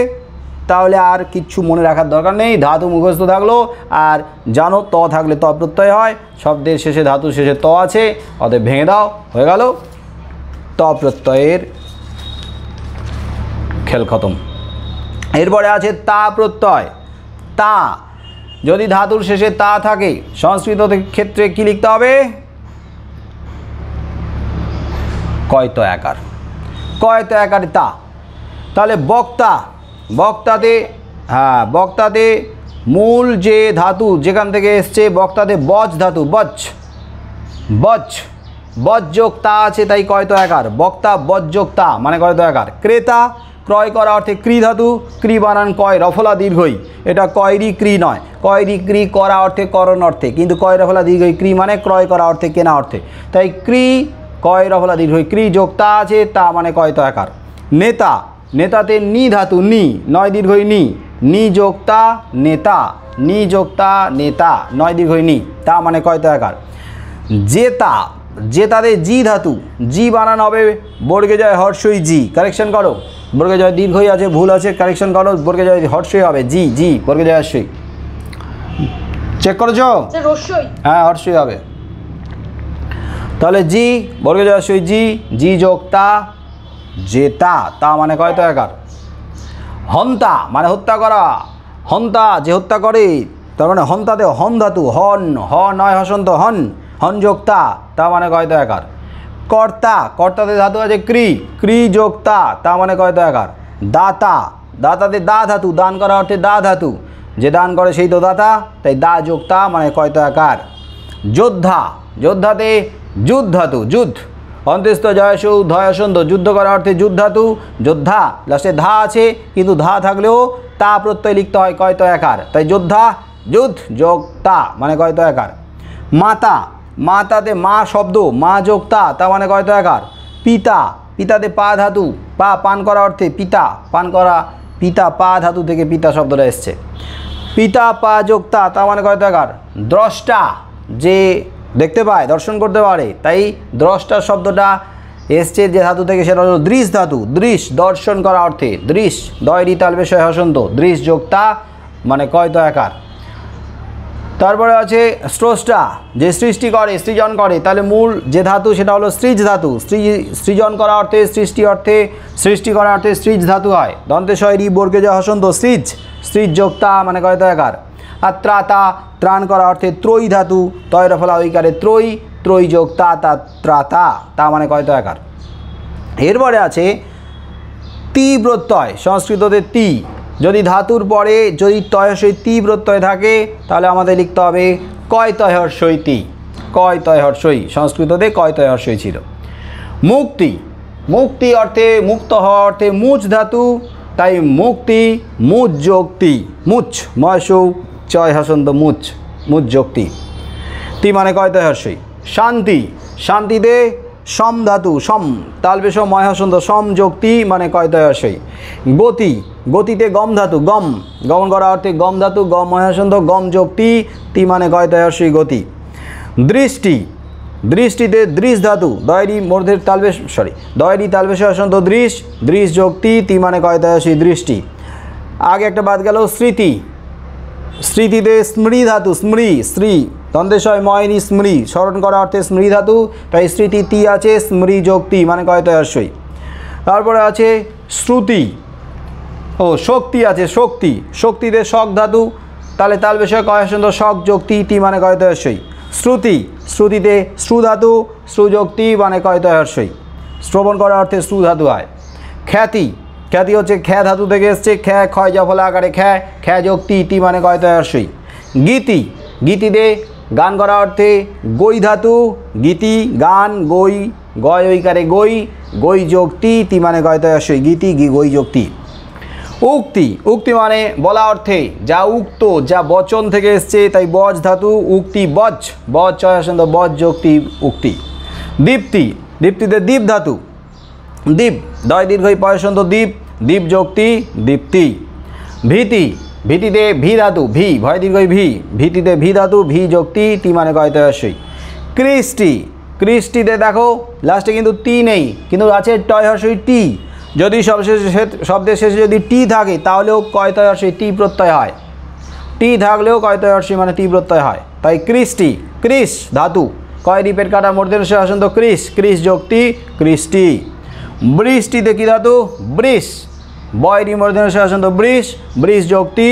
তাহলে আর কিচ্ছু মনে রাখার দরকার নেই। ধাতু মুখস্থ থাকলো, আর জানো ত থাকলে ত প্রত্যয় হয়, শব্দের শেষে ধাতু শেষে ত আছে, অতএব ভেঙে দাও, হয়ে গেল ত প্রত্যয়ের খেল খতম। এরপরে আছে তা প্রত্যয়। তা যদি ধাতুর শেষে তা থাকে সংস্কৃত ক্ষেত্রে কি লিখতে হবে? কয়ত একার, কয়ত একার তা। তাহলে বক্তা, বক্তাতে, হ্যাঁ বক্তাতে মূল যে ধাতু যেখান থেকে এসছে, বক্তাতে বজ ধাতু, বজ, বজ, বজ যোগ তা আছে, তাই কয়ত একার। বক্তা বজ যোগ তা মানে কয়ত একার। ক্রেতা, ক্রয় করা অর্থে ক্রি ধাতু, ক্রি বানান কয় রফলা দীর্ঘই, এটা কয়রি ক্রি নয়, কয়রি ক্রি করা অর্থে করণ অর্থে, কিন্তু কয় রফলা দীর্ঘই ক্রি মানে ক্রয় করা অর্থে কেনা অর্থে, তাই ক্রি কয় রফলা দীর্ঘই ক্রি যোগ তা আছে, তা মানে কয়ত একার। নেতা, নেতাতে নি ধাতু, নি নয় দীর্ঘই নি, নি যোগ তা নেতা, নি যোগ তা নেতা, নয় দীর্ঘই নি, তা মানে কয়ত একার। জেতা, জেতাতে জি ধাতু, জি বানান হবে বর্গে জয় হর্ষই জি। কারেকশন করো, বর্গে জয় দীর্ঘই আছে, ভুল আছে, কারেকশন করো। বর্গে জয় হর্ষই হবে, জি জি, বর্গে জয় হর্ষই। চেক করেছ? রস্যই। হ্যাঁ হর্ষই হবে। তাহলে জি বর্গে জয় হর্ষই জি, জি যোগ তা, জেতা, তা মানে কয় তো একার। হন্তা মানে হত্যা করা, হন্তা যে হত্যা করে, তার মানে হন্তাতে হন ধাতু, হন, হ নয় হসন্ত, হন, হন যোক্তা, তা মানে কয় তো একার। কর্তা, কর্তাতে ধাতু আছে ক্রি, ক্রি যোক্তা, তা মানে কয় তো একার। দাতা, দাতাতে দা ধাতু, দান করা অর্থে দা ধাতু, যে দান করে সেই তো দাতা, তাই দা যোক্তা মানে কয় তো একার। যোদ্ধা, যোদ্ধাতে যুদ্ধ ধাতু, যুদ্ধ, অন্ত্যস্ত জয়সু ধয়সন্ত, যুদ্ধ করা অর্থে যুদ্ধ ধাতু, যোদ্ধা, লাস্টে ধা আছে কিন্তু ধা থাকলেও তা প্রত্যয় লিখতে হয় কয় তো একার, তাই যোদ্ধা যুদ্ধ যোগ তা মানে কয় তো একার। মাতা, মাতাতে মা শব্দ, মা যোগ তা, তা মানে কয় তো একার। পিতা, পিতাতে পা ধাতু, পা পান করা অর্থে পিতা, পান করা, পিতা পা ধাতু থেকে পিতা শব্দটা এসছে, পিতা পা যোগ তা, তা মানে কয় তো একার। দ্রষ্টা, যে দেখতে পায় দর্শন করতে পারে, তাই দ্রষ্টা শব্দটা এসছে যে ধাতু থেকে সেটা হলো দৃশ ধাতু, দৃশ দর্শন করা অর্থে, দৃশ দয়রি তাল বিষয় হসন্ত, দৃশ যোক্তা মানে কয় তো একার। তারপরে আছে স্রষ্টা, যে সৃষ্টি করে সৃজন করে, তাহলে মূল যে ধাতু সেটা হলো সৃজ ধাতু, সৃজন করা অর্থে, সৃষ্টি অর্থে, সৃষ্টি করা অর্থে সৃজ ধাতু হয়, দন্তেশয়রি বর্গে যে হসন্ত, সৃজ, সৃজ যোক্তা মানে কয় তো একার। আর ত্রাতা, ত্রাণ করা অর্থে ত্রয়ী ধাতু, তয়র ফলা ঐকারে ত্রয়ী, ত্রয়ী যোক্তা তা, ত্রাতা, তা মানে কয় তো একার। এরপরে আছে তি প্রত্যয়, সংস্কৃততে তি, যদি ধাতুর পরে যদি তয়সই তি প্রত্যয় থাকে তাহলে আমাদের লিখতে হবে কয় তয় হর্ষই তি, কয় তয় হর্ষই, সংস্কৃততে কয় তয় হর্ষই ছিল। মুক্তি, মুক্তি অর্থে মুক্ত হওয়া অর্থে মুচ ধাতু, তাই মুক্তি মুচ যোক্তি, মুচ ময়সৌ চয় হসন্ত মুচ, মুচ যোক্তি, তি মানে কয় তয় হর্ষই। শান্তি, শান্তিতে সম ধাতু, সম তালবেশ ময় হসন্ত, সম যোক্তি মানে কয় তয় হর্ষই। গতি, গতিতে গম ধাতু, গম গমন করা অর্থে গম ধাতু, গম ময় হসন্ত, গম যোক্তি, তি মানে কয় তয় হর্ষই গতি। দৃষ্টি, দৃষ্টিতে দৃশ ধাতু, দয়রি মূর্ধের তালবেশ দয়রি তালবেশ হসন্ত দৃশ, দৃশ যোক্তি, তি মানে কয় তয় হর্ষই দৃষ্টি। আগে একটা বাদ গেল স্মৃতি, স্মৃতিতে স্মৃ ধাতু, স্মৃ স্মৃ দন্তেশয় ময়নি স্মৃ, স্মরণ করা অর্থে স্মৃ ধাতু, তাই স্মৃতি তি আছে, স্মৃ যোক্তি মানে কয় তয় হর্ষই। তারপরে আছে শ্রুতি, ও শক্তি আছে, শক্তি, শক্তিতে শক ধাতু, তাহলে তাল বিষয় কয় হসন্ত শক যোক্তি, তি মানে কয় তয় হর্ষই। শ্রুতি, শ্রুতিতে শ্রু ধাতু, শ্রু যোক্তি মানে কয় তয় হর্ষই, শ্রবণ করা অর্থে শ্রু ধাতু হয়। খ্যাতি, খ্যাতি হচ্ছে খ্যা ধাতু থেকে এসছে, খ্যা ক্ষয় জফলা আকারে খ্যা, খ্যা যোক্তি, তি মানে কয় তয় হর্ষই। গীতি, গীতিতে গান করা অর্থে গই ধাতু, গীতি গান, গই গয় ঐকারে গই, গই যোক্তি, তি মানে কয় তয় হর্ষই, গীতি গই যোক্তি। উক্তি, উক্তি মানে বলা অর্থে, যা উক্ত যা বচন থেকে এসছে, তাই বজ ধাতু, উক্তি বজ, বজ চয় হসন্ত বজ যোক্তি উক্তি। দীপ্তি, দীপ্তিতে দীপ ধাতু, দীপ দয় দীর্ঘই পয়সন্ত দীপ, দীপ যোক্তি দীপ্তি। ভীতি, ভীতিতে ভি ধাতু, ভি ভয় দীর্ঘই ভি, ভীতিতে ভি ধাতু, ভি যোক্তি, তি মানে কয় তয় হর্ষই। কৃষ্টি, কৃষ্টিতে দেখো লাস্টে কিন্তু তি নেই, কিন্তু আছে টয় হর্ষই টি, যদি শব্দের শেষে যদি টি থাকে তাহলেও কয় তয় হর্ষই টি প্রত্যয় হয়, টি থাকলেও কয় তয় হর্ষই মানে টি প্রত্যয় হয়, তাই কৃষ্টি, কৃষ ধাতু, কয় রিপের কাটা মূর্ধন্য শেষ হসন্ত কৃষ, কৃষ যোক্তি কৃষ্টি। বৃষ্টিতে কী ধাতু, বৃষ, বয় রি মূর্ধন্য শেষ হসন্ত বৃষ, বৃষ যোক্তি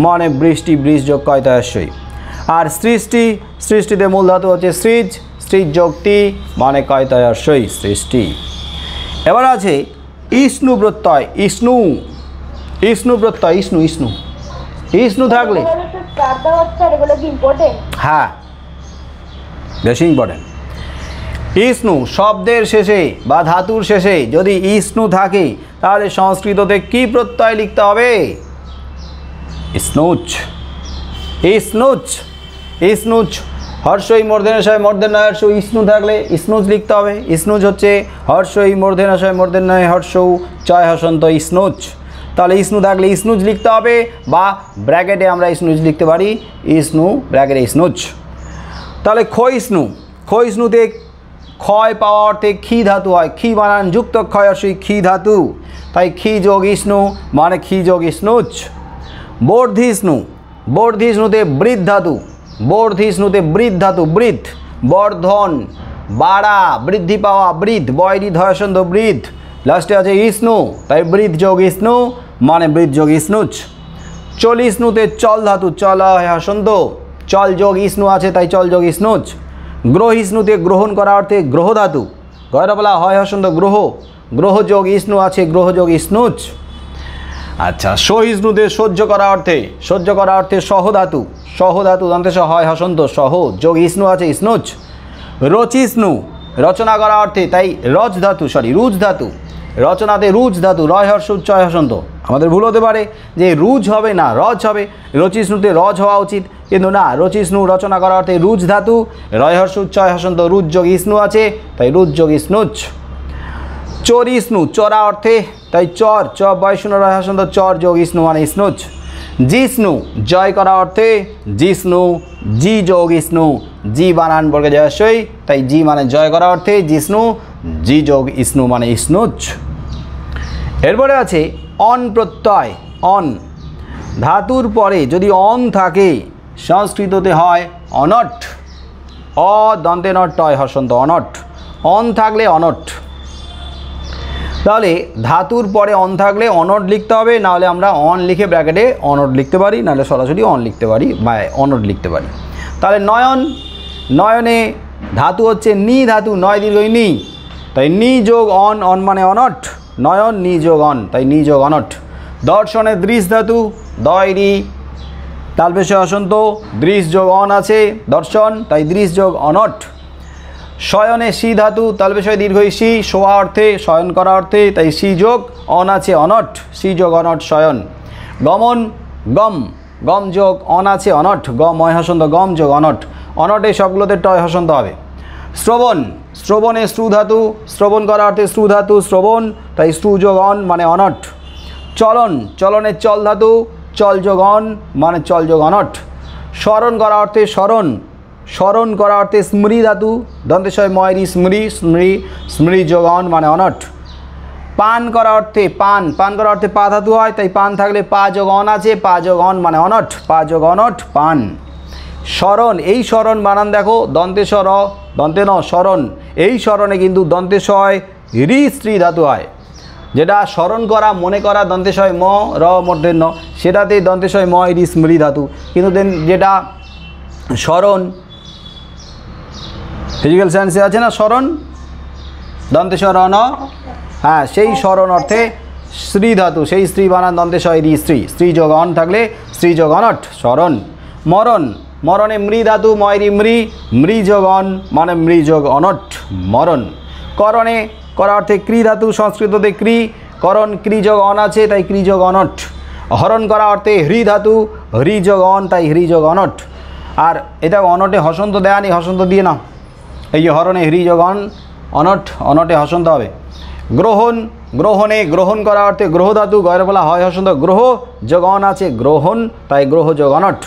মানে বৃষ্টি, বৃষ যোগ কয় তয় হর্ষই। আর সৃষ্টি, সৃষ্টিতে মূল ধাতু হচ্ছে সৃজ, সৃজ যোক্তি মানে কয় তয় হর্ষই সৃষ্টি। এবার আছে ইষ্ণু প্রত্যয়, ইষ্ণু, ইষ্ণু প্রত্যয়, ইষ্ণু, ইষ্ণু, ইষ্ণু থাকলে হ্যাঁ বেশি ইম্পর্টেন্ট। ইষ্ণু শব্দের শেষে বা ধাতুর শেষে যদি ইষ্ণু থাকে তাহলে সংস্কৃততে কি প্রত্যয় লিখতে হবে, স্নুচ, স্নুচ, স্নুচ, হর্ষই মূর্ধন্যশয় মূর্ধন্যয় হর্ষ, ইষ্ণু থাকলে স্নুজ লিখতে হবে। স্নুজ হচ্ছে হর্ষই মূর্ধন্যশয় মূর্ধন্যয় হর্ষ চয় হসন্ত স্নুজ, তাহলে ইষ্ণু থাকলে স্নুজ লিখতে হবে, বা ব্র্যাকেটে আমরা স্নুজ লিখতে পারি, ইষ্ণু ব্র্যাকেটে স্নুজ। তাহলে ক্ষয়িষ্ণু, ক্ষয়িষ্ণুতে ক্ষয় পাওয়া অর্থে ক্ষী ধাতু হয়, ক্ষী বানান যুক্ত ক্ষয় অসই ক্ষী ধাতু, তাই ক্ষী যোগ ইষ্ণু মানে ক্ষী যোগ ইষ্ণুচ। বর্ধিষ্ণু, বর্ধিষ্ণুতে বৃদ্ধ ধাতু, বর্ধিষ্ণুতে বৃদ্ধ ধাতু, বৃদ্ধ বর্ধন বাড়া, বৃদ্ধি পাওয়া, বৃদ্ধ বয়রি ধয়সন্ধ বৃদ্ধ, লাস্টে আছে ইষ্ণু, তাই বৃদ্ধ যোগ ইষ্ণু মানে বৃদ্ধ যোগ ইষ্ণুচ। চলিষ্ণুতে চল ধাতু, চল হয় হসন্ত, চল যোগ ইষ্ণু আছে তাই চল যোগ ইষ্ণুচ। গ্রহিষ্ণুতে গ্রহণ করা অর্থে গ্রহ ধাতু, গয়রা বলা হয় হসন্ত গ্রহ, গ্রহ যোগ ইষ্ণু আছে গ্রহ যোগ ইষ্ণুচ। আচ্ছা, সহিষ্ণুতে সহ্য করা অর্থে, সহ্য করা অর্থে সহ ধাতু, সহ ধাতু দন্তেশ হয় হসন্ত সহ যোগ ইষ্ণু আছে ইষ্ণুচ। রচিষ্ণু রচনা করা অর্থে, তাই রজ ধাতু রুজ ধাতু, রচনাতে রুজ ধাতু, রয় হর্ষ উচ্চয় হসন্ত। আমাদের ভুল হতে পারে যে রুজ হবে না রজ হবে, রচিষ্ণুতে রজ হওয়া উচিত, কিন্তু না, রচিষ্ণু রচনা করা অর্থে রুজ ধাতু, রয় হর্ষ উচ্চয় হসন্ত, রুজ যোগ ইষ্ণু আছে তাই রুজ যোগ ইষ্ণুচ। চরিষ্ণু চরা অর্থে, তাই চর চ বয়ষ্ণু রয় হসন্ত চর যোগ ইষ্ণু মানে ইষ্ণুচ। জিষ্ণু জয় করা অর্থে, জিষ্ণু জি যোগ ইষ্ণু, জি বানান বর্গে জয়সই, তাই জি মানে জয় করা অর্থে জিষ্ণু, জি যোগ ইষ্ণু মানে ইষ্ণুচ। এরপরে আছে অন প্রত্যয়, অন ধাতুর পরে যদি অন থাকে সংস্কৃততে হয় অনট, অ দন্তে নট টয় হসন্ত অনট, অন থাকলে অনট। তাহলে ধাতুর পরে অন থাকলে অনট লিখতে হবে, নাহলে আমরা অন লিখে ব্র্যাকেটে অনট লিখতে পারি, নাহলে সরাসরি অন লিখতে পারি বা অনট লিখতে পারি। তাহলে নয়ন, নয়নে ধাতু হচ্ছে নি ধাতু, নয় দীর্ঘই নি, তাই নি যোগ অন, অন মানে অনট, নয়ন নি যোগ অন তাই নি যোগ অনট। দর্শনে দৃশ ধাতু, দয়রি তালবেশ হসন্ত, দৃশ যোগ অন আছে দর্শন তাই দৃশ যোগ অনট। শয়নে সি ধাতু, তালবেশয় দীর্ঘই সি, শোয়া অর্থে শয়ন করা অর্থে, তাই সি যোগ অন আছে অনট, সি যোগ অনট শয়ন। গমন গম, গম যোগ অন আছে অনট, গম ময় হসন্ত গম যোগ অনট, অনটে সবগুলোতে টয় হসন্ত হবে। শ্রবণ, শ্রবণে শ্রু ধাতু, শ্রবণ করা অর্থে শ্রু ধাতু শ্রবণ, তাই শ্রু যোগ অন মানে অনট। চলন, চলনে চল ধাতু, চল যোগ অন মানে চল যোগ অনট। স্মরণ করা অর্থে স্মরণ, স্মরণ করা অর্থে স্মৃ ধাতু, দন্তেশয় ময়রি স্মৃ, স্মৃ স্মৃ যোগ অন মানে অনট। পান করা অর্থে পান, পান করা অর্থে পা ধাতু হয়, তাই পান থাকলে পা যোগ অন আছে, পা যোগ অন মানে অনট, পা যোগ অনট পান। স্মরণ, এই স্মরণ বানান দেখো দন্তেশ্বর দন্তে ন স্মরণ, এই স্মরণে কিন্তু দন্তেশয় রি স্ত্রী ধাতু হয়, যেটা স্মরণ করা মনে করা দন্তেশয় ম র মধ্যে ন, সেটাতেই দন্তেশয় ম রি স্মৃ ধাতু, কিন্তু দেন যেটা স্মরণ ফিজিক্যাল সায়েন্সে আছে না স্মরণ দন্তেশ্বর ন, হ্যাঁ সেই স্মরণ অর্থে শ্রী ধাতু, সেই স্ত্রী বানান দন্তেশয় রি স্ত্রী, স্ত্রী যোগ অন থাকলে স্ত্রী যোগ অনট স্মরণ। মরণ, মরণে মৃ ধাতু ময়রি মৃ, মৃ যোগ অন মানে মৃ যোগ অনট মরণ। করণে করা অর্থে ক্রি ধাতু, সংস্কৃততে ক্রি, করণ ক্রি যোগ অন আছে তাই ক্রি যোগ অনট। হরণ করা অর্থে হ্রি ধাতু, হ্রি যোগ অন তাই হ্রি যোগ অনট। আর এটা অনটে হসন্ত দেয়া নেই, হসন্ত দিয়ে না, এই যে হরণে হ্রি যোগ অন অনট, অনটে হসন্ত হবে। গ্রহণ, গ্রহণে গ্রহণ করা অর্থে গ্রহ ধাতু, গয়রা বলা হয় হসন্ত, গ্রহ যোগ অন আছে গ্রহণ তাই গ্রহ যোগ অনট।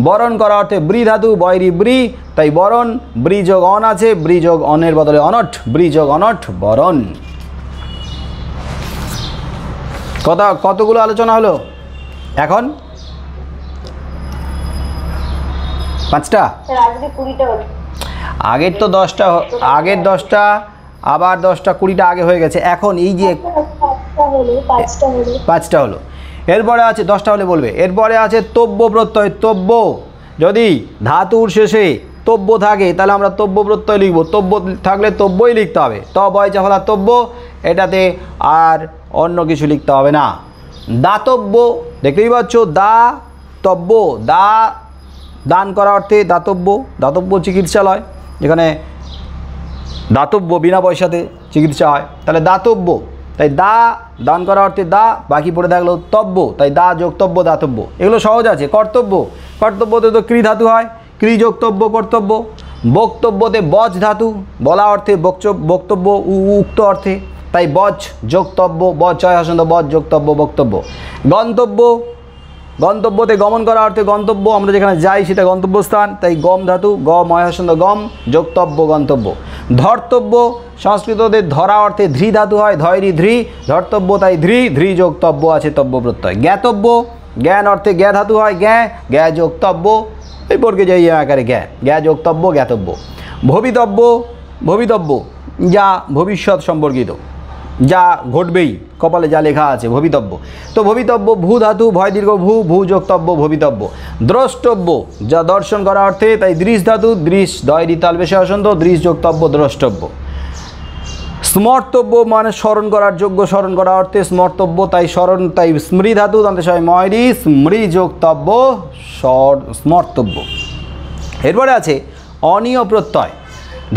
বরণ করা অর্থে ব্রি ধাতু, বয়রি ব্রি তাই বরণ, ব্রি যোগ অন আছে, ব্রি যোগ অনের বদলে অনট, ব্রি যোগ অনট বরণ। কতগুলো আলোচনা হলো এখন? 5টা, আগের তো 10টা, আগের 10টা আবার 10টা 20টা আগে হয়ে গেছে, এখন এই যে 5টা হলো। এরপরে আছে 10টা হলে বলবে, এরপরে আছে তব্য প্রত্যয়। তব্য, যদি ধাতুর শেষে তব্য থাকে তাহলে আমরা তব্য প্রত্যয় লিখব, তব্য থাকলে তব্যই লিখতে হবে, ত বয় চাফলা তব্য, এটাতে আর অন্য কিছু লিখতে হবে না। দাতব্য, দেখতেই পাচ্ছ দা তব্য, দা দান করা অর্থে দাতব্য, দাতব্য চিকিৎসালয়, যেখানে দাতব্য বিনা পয়সাতে চিকিৎসা হয়, তাহলে দাতব্য, তাই দা দান করা অর্থে দা, বাকি পড়ে থাকলো তব্য, তাই দা যোগতব্য দাতব্য, এগুলো সহজ আছে। কর্তব্য, কর্তব্যতে তো ক্রি ধাতু হয়, ক্রি যোগতব্য কর্তব্য। বক্তব্যতে বজ ধাতু, বলা অর্থে বক্তব্য উক্ত অর্থে, তাই বজ যোগতব্য, বজ ছয় হসন্ত বজ যোগতব্য বক্তব্য। গন্তব্য, গন্তব্যতে গমন করা অর্থে গন্তব্য, আমরা যেখানে যাই সেটা গন্তব্যস্থান, তাই গম ধাতু, গ ময় হসন্ত গম যোগতব্য গন্তব্য। ধর্তব্য সংস্কৃততে ধরা অর্থে ধৃ ধাতু হয়, ধৈরি ধৃ, ধর্তব্য তাই ধৃ, ধৃ যোগ তব্য আছে তব্য প্রত্যয়। জ্ঞাতব্য জ্ঞান অর্থে জ্ঞা ধাতু হয়, জ্ঞা, জ্ঞা যোগ তব্য, এই বর্গে যাই আকারে জ্ঞা, জ্ঞা যোগ তব্য জ্ঞাতব্য। ভবিতব্য ভবিতব্য যা ভবিষ্যৎ সম্পর্কিত, যা ঘটবেই, কপালে যা লেখা আছে ভবিতব্য। তো ভবিতব্য ভূ ধাতু, ভয় দীর্ঘ ভূ, ভূ যোগতব্য ভবিতব্য। দ্রষ্টব্য যা দর্শন করা অর্থে, তাই দৃশ ধাতু, দৃশ দয়রি তালবেশে আসন্ত, দৃশ যোগতব্য দ্রষ্টব্য। স্মর্তব্য মানে স্মরণ করার যোগ্য, স্মরণ করা অর্থে স্মর্তব্য, তাই স্মরণ, তাই স্মৃ ধাতু দন্তে সবাই ময়রি, স্মৃ যোগতব্য স্মর্তব্য। এরপরে আছে অনীয় প্রত্যয়।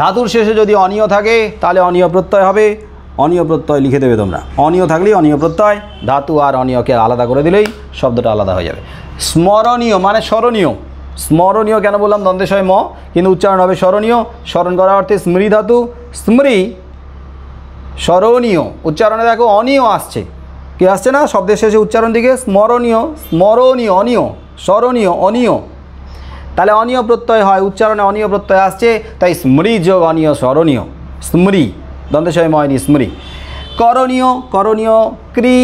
ধাতুর শেষে যদি অনীয় থাকে তাহলে অনীয় প্রত্যয় হবে, অনীয় প্রত্যয় লিখে দেবে তোমরা, অনীয় থাকলেই অনীয় প্রত্যয়, ধাতু আর অনীয়কে আলাদা করে দিলেই শব্দটা আলাদা হয়ে যাবে। স্মরণীয় মানে স্মরণীয়, স্মরণীয় কেন বললাম দন্তেশয় ম, কিন্তু উচ্চারণ হবে স্মরণীয়, স্মরণ করা অর্থে স্মৃ ধাতু, স্মৃ স্মরণীয়, উচ্চারণে দেখো অনীয় আসছে, কি আসছে না শব্দের শেষে উচ্চারণ দিকে, স্মরণীয়, স্মরণীয়, অনীয়, স্মরণীয়, অনীয়, তাহলে অনীয় প্রত্যয় হয়, উচ্চারণে অনীয় প্রত্যয় আসছে, তাই স্মৃ যোগ অনীয় স্মরণীয়, স্মৃ দন্তেশয় ময়নি স্মৃ। করণীয় করণীয় ক্রি,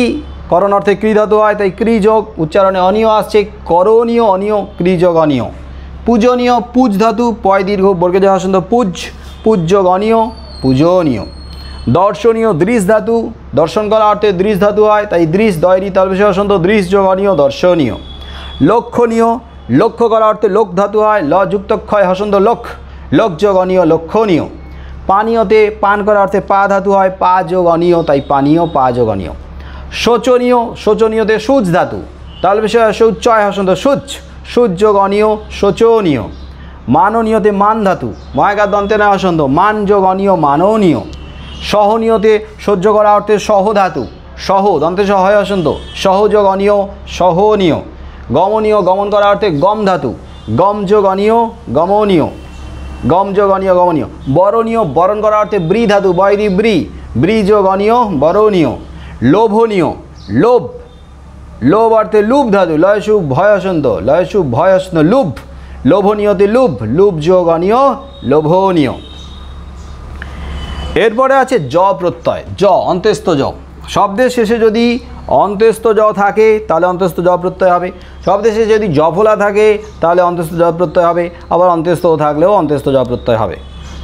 করণ অর্থে ক্রি ধাতু হয়, তাই ক্রি যোগ, উচ্চারণে অনীয় আসছে, করণীয় অনীয়, ক্রি যোগ অনীয়। পূজনীয় পুজ ধাতু, পয় দীর্ঘ বর্গে যাওয়া আসন্ত পুজ, পুজ যোগ অনীয়, পূজনীয়। দর্শনীয় দৃশ ধাতু, দর্শন করা অর্থে দৃশ ধাতু হয়, তাই দৃশ দয়রি তালবেশে আসন্ত, দৃশ যোগ অনীয় দর্শনীয়। লক্ষণীয় লক্ষ্য করা অর্থে লোক ধাতু হয়, ল যুক্ত ক্ষয় হসন্ত লোক, লোক যোগ অনীয় লক্ষণীয়। পানীয়তে পান করা অর্থে পা ধাতু হয়, পা যোগ অনীয়, তাই পানীয়, পা যোগ অনীয়। শোচনীয় শোচনীয়তে সূচ ধাতু, তালবেশে শৌচয় হসন্ত সূচ, সূচ যোগ অনীয় শোচনীয়। মাননীয়তে মান ধাতু, ময়কার দন্তে না হসন্ত, মান যোগ অনীয় মাননীয়। সহনীয়তে সহ্য করা অর্থে সহ ধাতু, সহ দন্তে সহ হয় হসন্ত, সহযোগ অনীয় সহনীয়। গমনীয় গমন করা অর্থে গম ধাতু, গম যোগ অনীয় গমনীয়, গম যোগ অনীয় গমনীয়। বরণীয় বরণ করা অর্থে ব্রি ধাতু, বয়রি ব্রি, ব্রি যোগ অনীয় বরণীয়। লোভনীয় লোভ, লোভ অর্থে লুভ ধাতু, লয়সু ভয় হসন্ত, লয়সু ভয় হসন্ত লুভ, লোভনীয়তে লুভ, লুভ যোগ অনীয় লোভনীয়। এরপরে আছে জ প্রত্যয়, জ অন্ত্যস্ত জ, শব্দের শেষে যদি অন্ত্যস্ত জ থাকে তাহলে অন্ত্যস্ত জ প্রত্যয় হবে, শব্দের শেষে যদি জফলা থাকে তাহলে অন্ত্যস্ত জ প্রত্যয় হবে, আবার অন্ত্যস্ত থাকলেও অন্ত্যস্ত জ প্রত্যয় হবে।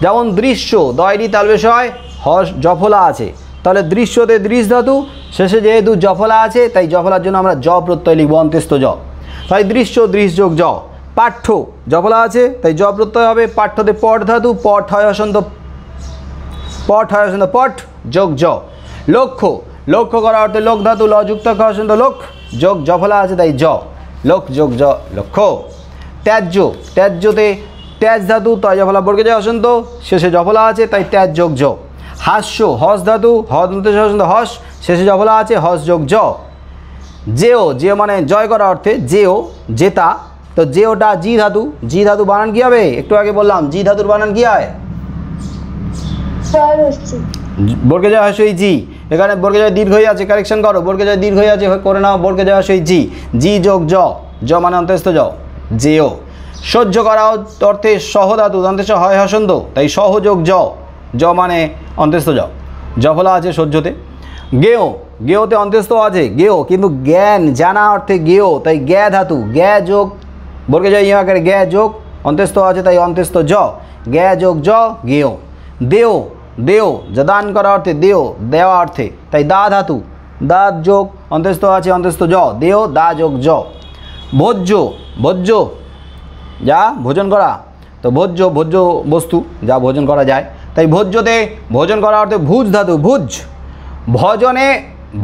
যেমন দৃশ্য দয়রি তালবেশয় হস জফলা আছে, তাহলে দৃশ্যতে দৃশ ধাতু, শেষে যেহেতু জফলা আছে তাই জফলার জন্য আমরা জ প্রত্যয় লিখব, অন্ত্যস্ত জ, তাই দৃশ্য দৃশ যোগ জ। পাঠ্য জফলা আছে তাই জ প্রত্যয় হবে, পাঠ্যতে পট ধাতু, পট হয় হসন্ত, পট হয় হসন্ত পট যোগ জ। লক্ষ্য লক্ষ্য করা অর্থে লোক ধাতু, ল যুক্ত হসন্ত লোক, যোগ জফলা আছে তাই জ, লোক যোগ জ লক্ষ্য। ত্যায্য ত্যায্যতে ত্যাজ ধাতু, তয় জফলা বর্গে যায় হসন্ত, শেষে জফলা আছে তাই ত্যাজ যোগ জ। হাস্য হস ধাতু, হসন্ত হস, শেষে জফলা আছে হস যোগ জ। জেও জেও মানে জয় করা অর্থে, জেও জেতা, তো জেওটা জি ধাতু, জি ধাতু বানান কি হবে, একটু আগে বললাম জি ধাতুর বানান কি হয়, বর্গে যায় সেই জি, এখানে বর্গে যায় দীর্ঘ হয়ে আছে, কারেকশন করো, বর্গে যায় দীর্ঘ হয়ে আছে করে নাও, বর্গে যায় সেই জি, জি যোগ জ, জ মানে অন্তস্থ জ, জেও। সহ্য করা অর্থে সহ ধাতু, অন্তস্থ হয় হসন্ত, তাই সহযোগ জ, জ মানে অন্তস্থ জ, জফলা আছে সহ্যতে। গেও গেওতে অন্তস্থ আছে গেও, কিন্তু জ্ঞান জানা অর্থে গেও, তাই জ্ঞা ধাতু, জ্ঞা যোগ বর্গে যায় ইয়া করে জ্ঞা যোগ, অন্তস্থ আছে তাই অন্তস্থ জ, জ্ঞা যোগ জ গেও। দেও দেও যা দান করা অর্থে, দেও দেওয়া অর্থে, তাই দা ধাতু, দা যোগ অন্তস্থ আছে অন্তস্থ জ, দেও দা যোগ জ। ভোজ্য ভোজ্য যা ভোজন করা, তো ভোজ্য ভোজ্য বস্তু যা ভোজন করা যায়, তাই ভোজ্যতে ভোজন করা অর্থে ভুজ ধাতু, ভুজ। ভজনে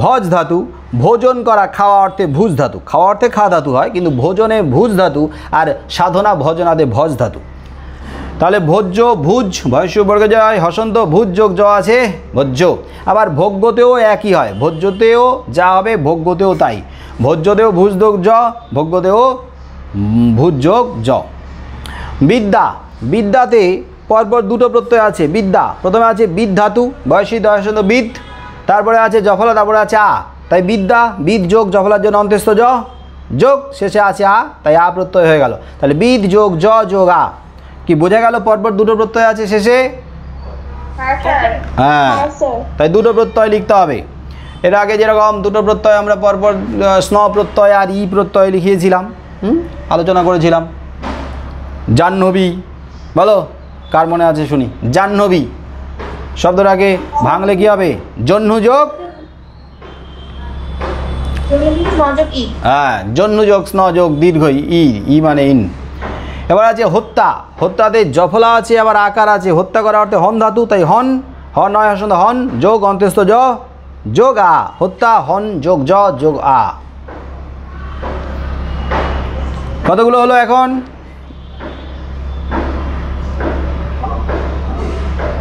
ভজ ধাতু, ভোজন করা খাওয়া অর্থে ভুজ ধাতু, খাওয়া অর্থে খা ধাতু হয়, কিন্তু ভোজনে ভুজ ধাতু, আর সাধনা ভজনাতে ভজ ধাতু। তাহলে ভোজ্য ভুজ ভয়স্য বর্গে যায় হসন্ত, ভুজ যোগ জ আছে ভোজ্য। আবার ভোগ্যতেও একই হয়, ভোজ্যতেও যা হবে ভোগ্যতেও তাই, ভোজ্যতেও ভুজ যোগ জ, ভোগ্যতেও ভুজ যোগ জ। বিদ্যা বিদ্যাতে পরপর দুটো প্রত্যয় আছে, বিদ্যা প্রথমে আছে বিদ ধাতু, বয়সী দয়সন্ত বিদ, তারপরে আছে জফলা, তারপরে আছে আ, তাই বিদ্যা বিদ যোগ জফলার জন্য অন্তস্থ জ, যোগ শেষে আছে আ, তাই আ প্রত্যয় হয়ে গেল, তাহলে বিদ যোগ জ যোগ আ। কি বোঝা গেল পরপর দুটো প্রত্যয় আছে শেষে, হ্যাঁ স্যার। হ্যাঁ, হ্যাঁ স্যার। তাই দুটো প্রত্যয় লিখতে হবে। এর আগে যেরকম দুটো প্রত্যয় আমরা পরপর স্ন প্রত্যয় আর ই প্রত্যয় লিখিয়েছিলাম, আলোচনা করেছিলাম। জাহ্নবী, বলো কার মনে আছে শুনি। জাহ্নবী শব্দের আগে ভাঙলে কি হবে? জহ্নু যোগ, মনোযোগ ই। হ্যাঁ, জহ্নু যোগ স্ন যোগ দীর্ঘ ই, ই মানে ইন। এবার আছে হত্যা, হত্যাতে জফলা আছে আবার আকার আছে। হত্যা করা অর্থে হন ধাতু, তাই হন, হন নয় হসন্ত হন যোগ অন্ত্যস্ত জ যোগ আ, হত্যা হন যোগ জ যোগ আ। কতগুলো হলো এখন?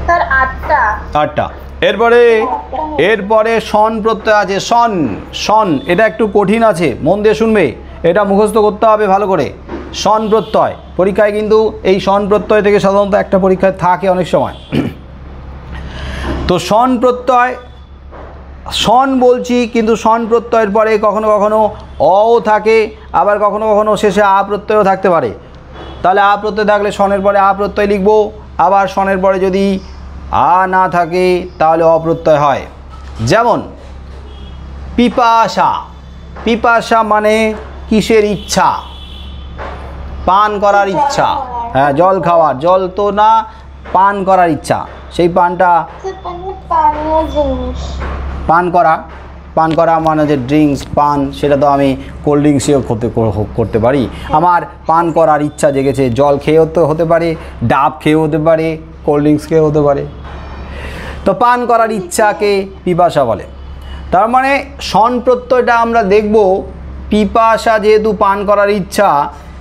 স্যার 8টা। 8টা। এরপরে সন প্রত্যয় আছে। সন, সন এটা একটু কঠিন আছে, মন দিয়ে শুনবে, এটা মুখস্থ করতে হবে ভালো করে। সন প্রত্যয় পরীক্ষায় কিন্তু এই সন প্রত্যয় থেকে সাধারণত একটা পরীক্ষায় থাকে অনেক সময়। তো সন প্রত্যয়, সন বলছি কিন্তু সন প্রত্যয়ের পরে কখনো কখনো অও থাকে, আবার কখনো কখনো শেষে আ প্রত্যয়ও থাকতে পারে। তাহলে আ প্রত্যয় থাকলে সনের পরে আ প্রত্যয় লিখব, আবার সনের পরে যদি আ না থাকে তাহলে অপ্রত্যয় হয়। যেমন পিপাসা, পিপাসা মানে কিসের ইচ্ছা? পান করার ইচ্ছা। হ্যাঁ, জল খাওয়ার, জল তো না, পান করার ইচ্ছা। সেই পানটা পানীয় জিনিস। পান করা, পান করা মানে যে ড্রিঙ্কস পান, সেটা তো আমি কোল্ড ড্রিঙ্কসেও করতে পারি। আমার পান করার ইচ্ছা জেগেছে, জল খেয়েও তো হতে পারে, ডাব খেয়েও হতে পারে, কোল্ড ড্রিঙ্কস খেয়েও হতে পারে। তো পান করার ইচ্ছাকে পিপাসা বলে। তার মানে সন প্রত্যয়টা আমরা দেখব, পিপাসা যেহেতু পান করার ইচ্ছা,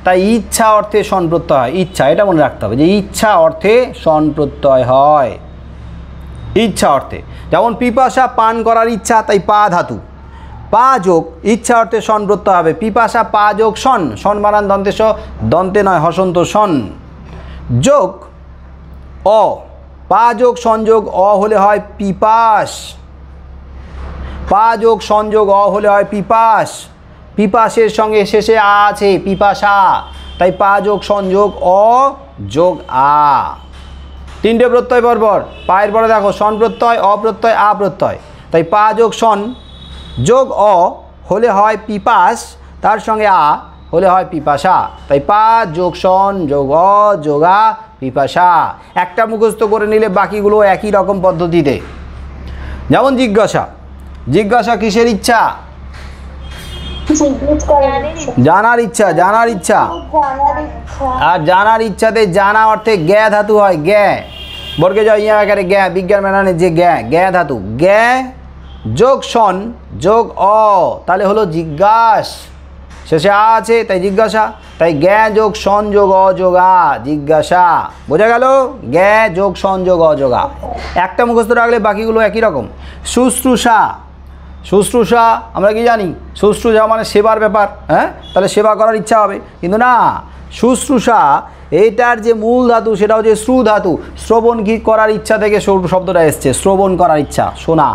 তাই ইচ্ছা অর্থে সন প্রত্যয় হয়। ইচ্ছা, এটা মনে রাখতে হবে যে ইচ্ছা অর্থে সন প্রত্যয় হয়। ইচ্ছা অর্থে, যেমন পিপাসা পান করার ইচ্ছা, তাই পা ধাতু, পা যোগ ইচ্ছা অর্থে সন প্রত্যয় হবে। পিপাসা পা যোগ সন, সন বানান দন্তে স, দন্তে নয় হসন্ত সন, যোগ অ, পা যোগ সংযোগ অ হলে হয় পিপাস, পা যোগ সংযোগ অ হলে হয় পিপাস। পিপাসের সঙ্গে শেষে আ আছে, পিপাসা, তাই পা যোগ সংযোগ অ যোগ আ। তিনটে প্রত্যয় পরপর, পায়ের পরে দেখো সন প্রত্যয়, অপ্রত্যয়, আ প্রত্যয়, তাই পা যোগ সন যোগ অ হলে হয় পিপাস, তার সঙ্গে আ হলে হয় পিপাসা, তাই পা যোগ সন যোগ অ যোগ আ পিপাসা। একটা মুখস্থ করে নিলে বাকিগুলো একই রকম পদ্ধতিতে। যেমন জিজ্ঞাসা, জিজ্ঞাসা কিসের ইচ্ছা? জানার ইচ্ছা, জানার ইচ্ছা। আর জানার ইচ্ছাতে জানা অর্থে জ্ঞা ধাতু হয়। জ্ঞা বর্গে যায় ইয়া আকারে জ্ঞা, বিজ্ঞান মেনানে যে জ্ঞা, জ্ঞা ধাতু, জ্ঞা যোগ সন যোগ অ, তাহলে হলো জিজ্ঞাস। শেষে আ আছে তাই জিজ্ঞাসা, তাই জ্ঞা যোগ সন যোগ অ যোগ আ, জিজ্ঞাসা। বোঝা গেল? জ্ঞা যোগ সন যোগ অ যোগ আ। একটা মুখস্থ রাখলে বাকিগুলো একই রকম। শুশ্রূষা, শুশ্রূষা আমরা কি জানি? শুশ্রূষা মানে সেবার ব্যাপার, হ্যাঁ, তাহলে সেবা করার ইচ্ছা হবে, কিন্তু না, শুশ্রূষা এইটার যে মূল ধাতু সেটা হচ্ছে শ্রু ধাতু। শ্রবণ কি করার ইচ্ছা থেকে শব্দটা এসছে, শ্রবণ করার ইচ্ছা, শোনা,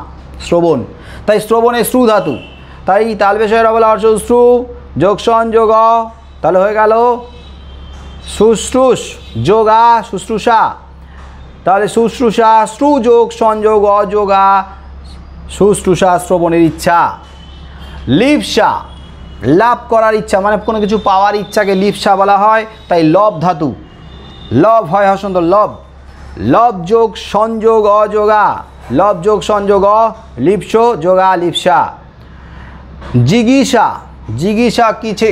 শ্রবণ, তাই শ্রবণে শ্রু ধাতু, তাই তাল বিষয়ের বলা হচ্ছে শ্রু যোগ সন যোগ অ, তাহলে হয়ে গেল শুশ্রূষ যোগ আ, শুশ্রূষা। তাহলে শুশ্রূষা শ্রু যোগ সন যোগ অ যোগ আ, শুশ্রূষা শ্রবণের ইচ্ছা। লিপ্সা, লাভ করার ইচ্ছা, মানে কোনো কিছু পাওয়ার ইচ্ছাকে লিপ্সা বলা হয়, তাই লব ধাতু, লব হয় হসন্ত লব, লব যোগ সংযোগ অ যোগা, লব যোগ সংযোগ অ, লিপ্স যোগা লিপ্সা। জিজ্ঞাসা, জিজ্ঞাসা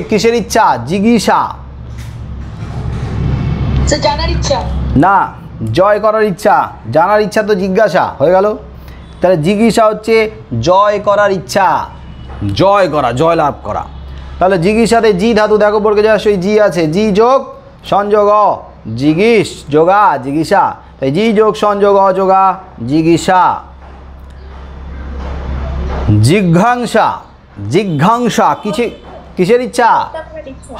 কিসের ইচ্ছা? জিজ্ঞাসা জানার ইচ্ছা না, জয় করার ইচ্ছা। জানার ইচ্ছা তো জিজ্ঞাসা হয়ে গেল, তাহলে জিজ্ঞাসা হচ্ছে জয় করার ইচ্ছা, জয় করা, জয় লাভ করা। তাহলে জিজ্ঞাসাতে জি ধাতু দেখো বর্গে যায় সেই জি আছে, জি যোগ সংযোগ অ, জিজ্ঞিস যোগা জিজ্ঞাসা, তাই জি যোগ সংযোগ অ যোগা জিজ্ঞাসা। জিঘাংসা, জিঘাংসা কিসের ইচ্ছা?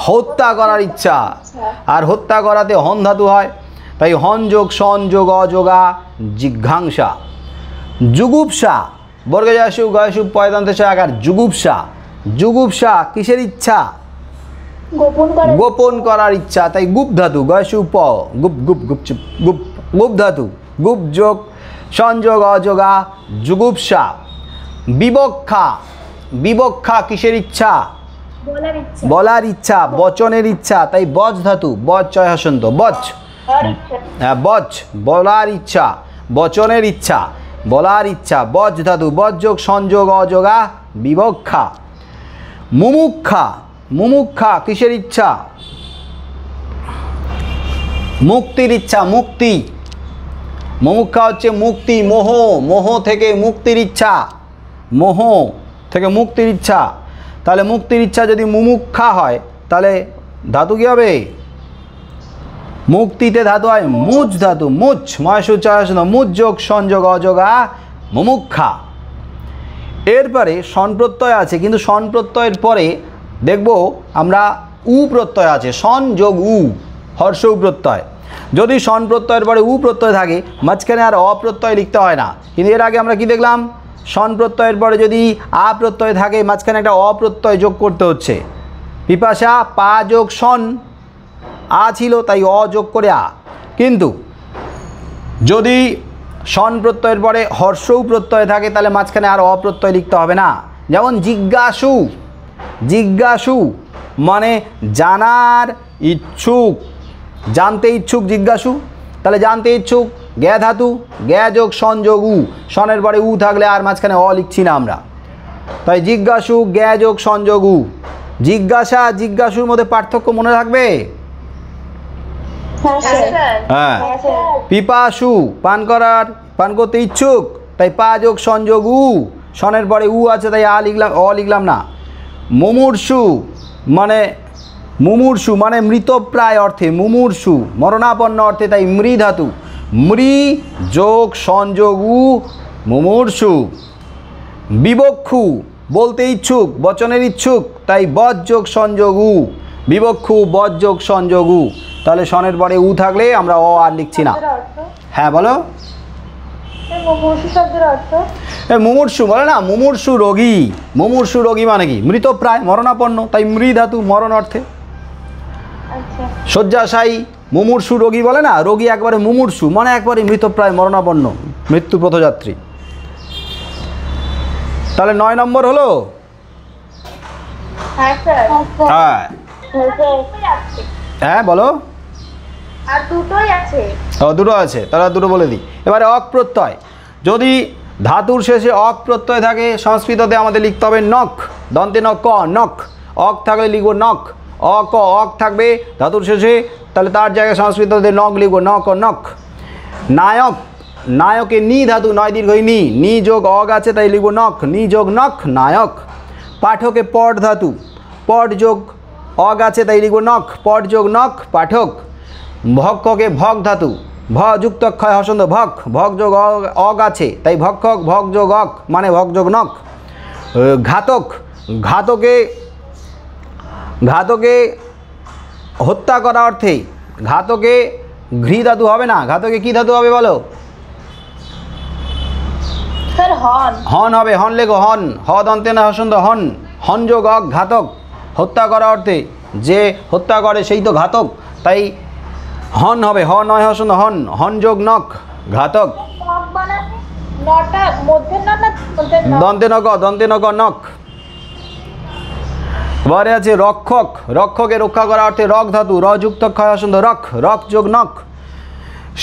হত্যা করার ইচ্ছা, আর হত্যা করাতে হন ধাতু হয়, তাই হন যোগ সন যোগ অ যোগা জিঘাংসা। জুগুপ্সা বর্গে যায় সু গয় সু পয়দান্তে আকার, জুগুপ্সা, জুগুপ্সা কিসের ইচ্ছা? গোপন করার ইচ্ছা, তাই গুপ ধাতু গয় সু প, গুপ গুপ গুপচুপ, গুপ গুপ ধাতু, গুপ যোগ সংযোগ অযোগা জুগুপ্সা। বিবক্ষা, বিবক্ষা কিসের ইচ্ছা? বলার ইচ্ছা। বলার ইচ্ছা, বচনের ইচ্ছা, তাই বচ ধাতু, বচ চয় হসন্ত, বচ। হ্যাঁ বচ, বলার ইচ্ছা, বচনের ইচ্ছা, বলার ইচ্ছা, বচ ধাতু, বচ যোগ সংযোগ অযোগা বিবক্ষা। মুমুক্ষা, মুমুক্ষা কিসের ইচ্ছা? মুক্তির ইচ্ছা, মুক্তি। মুমুক্ষা হচ্ছে মুক্তি, মোহ, মোহ থেকে মুক্তির ইচ্ছা, মোহ থেকে মুক্তির ইচ্ছা। তাহলে মুক্তির ইচ্ছা যদি মুমুক্ষা হয় তাহলে ধাতু কী হবে? মুক্তিতে ধাতু হয় মুচ ধাতু, মুচ, ময়সু চয়সন, মুচ যোগ সংযোগ অযোগা মুমুক্ষা। এরপরে সন প্রত্যয় আছে, কিন্তু সন প্রত্যয়ের পরে দেখব আমরা উ প্রত্যয় আছে, সন যোগ উ, হর্ষ উ প্রত্যয়। যদি সন প্রত্যয়ের পরে উ প্রত্যয় থাকে মাঝখানে আর অপ্রত্যয় লিখতে হয় না। কিন্তু এর আগে আমরা কি দেখলাম? সন প্রত্যয়ের পরে যদি আ প্রত্যয় থাকে মাঝখানে একটা অপ্রত্যয় যোগ করতে হচ্ছে। পিপাসা পা যোগ সন, আ ছিল তাই অ যোগ করে আ। কিন্তু যদি সন প্রত্যয়ের পরে হর্ষ উ প্রত্যয় থাকে তাহলে মাঝখানে আর অপ্রত্যয় লিখতে হবে না। যেমন জিজ্ঞাসু, জিজ্ঞাসু মানে জানার ইচ্ছুক, জানতে ইচ্ছুক জিজ্ঞাসু। তাহলে জানতে ইচ্ছুক জ্ঞা ধাতু, জ্ঞা যোগ সংযোগ উ, সনের পরে উ থাকলে আর মাঝখানে অ লিখছি না আমরা, তাই জিজ্ঞাসু জ্ঞা যোগ সংযোগ উ। জিজ্ঞাসা জিজ্ঞাসুর মধ্যে পার্থক্য মনে রাখবে? হ্যাঁ, পিপাসু পান করার, পান করতে ইচ্ছুক, তাই পা যোগ সংযোগ উ, সনের পরে উ আছে তাই আ লিখলাম, অ লিখলাম না। মুমূর্ষু মানে, মুমূর্ষু মানে মৃতপ্রায় অর্থে, মুমূর্ষু মরণাপন্ন অর্থে, তাই মৃ ধাতু, মৃ যোগ সংযোগ উ মুমূর্ষু। বিবক্ষু বলতে ইচ্ছুক, বচনের ইচ্ছুক, তাই বচ যোগ সংযোগ উ, বিবক্ষু বচ যোগ সংযোগ উ। তাহলে সনের পরে উ থাকলে আমরা অ আর লিখছি না। হ্যাঁ বলো। মুমূর্ষু বলে না, মুমূর্ষু রোগী, মুমূর্ষু রোগী মানে কি? মৃতপ্রায় মরণাপন্ন, তাই মৃ ধাতু মরণ অর্থে। শয্যাশায়ী মুমূর্ষু রোগী বলে না, রোগী একবারে মুমূর্ষু মানে একবারে মৃতপ্রায় মরণাপন্ন, মৃত্যু পথযাত্রী। তাহলে 9 নম্বর হলো। হ্যাঁ হ্যাঁ বলো। আর দুটোই আছে। ও দুটো আছে, তাহলে দুটো বলে দিই। এবারে অক প্রত্যয়, যদি ধাতুর শেষে অক প্রত্যয় থাকে সংস্কৃততে আমাদের লিখতে হবে নখ, দন্তে ন ক, নখ। অক থাকলে লিখব নখ, অ ক, অক থাকবে ধাতুর শেষে, তাহলে তার জায়গায় সংস্কৃততে নখ লিখব, ন ক নখ। নায়ক, নায়কে নি ধাতু, নয় দীর্ঘই নি, নি যোগ অগ আছে তাই লিখব নখ, নি যোগ নখ নায়ক। পাঠকে পট ধাতু, পট যোগ অগ আছে তাই লিখব নখ, পট যোগ নখ পাঠক। ভক্ষকে ভগ ধাতু, ভ যুক্ত ক্ষয় হসন্ত ভক, ভগ যোগ অগ আছে তাই ভক্ষক, ভগ যোগ অক মানে ভগ যোগ নখ। ঘাতক, ঘাতকে, ঘাতকে হত্যা করা অর্থে, ঘাতকে ঘৃ ধাতু হবে না, ঘাতকে কি ধাতু হবে বলো? হন হবে, হন লেখো হন, হ দন্তে না হসন্ত হন, হন যোগ অক ঘাতক। হত্যা করা অর্থে, যে হত্যা করে সেই তো ঘাতক, তাই হন হবে, হ নয় হসন্ত হন, হন যোগ নখ ঘাতক। দন্তে নক, দন্তে নক নখ। এবারে আছে রক্ষক, রক্ষকে রক্ষা করা অর্থে রক ধাতু, র যুক্ত ক্ষয় হসন্ত রক, রক যোগ নখ।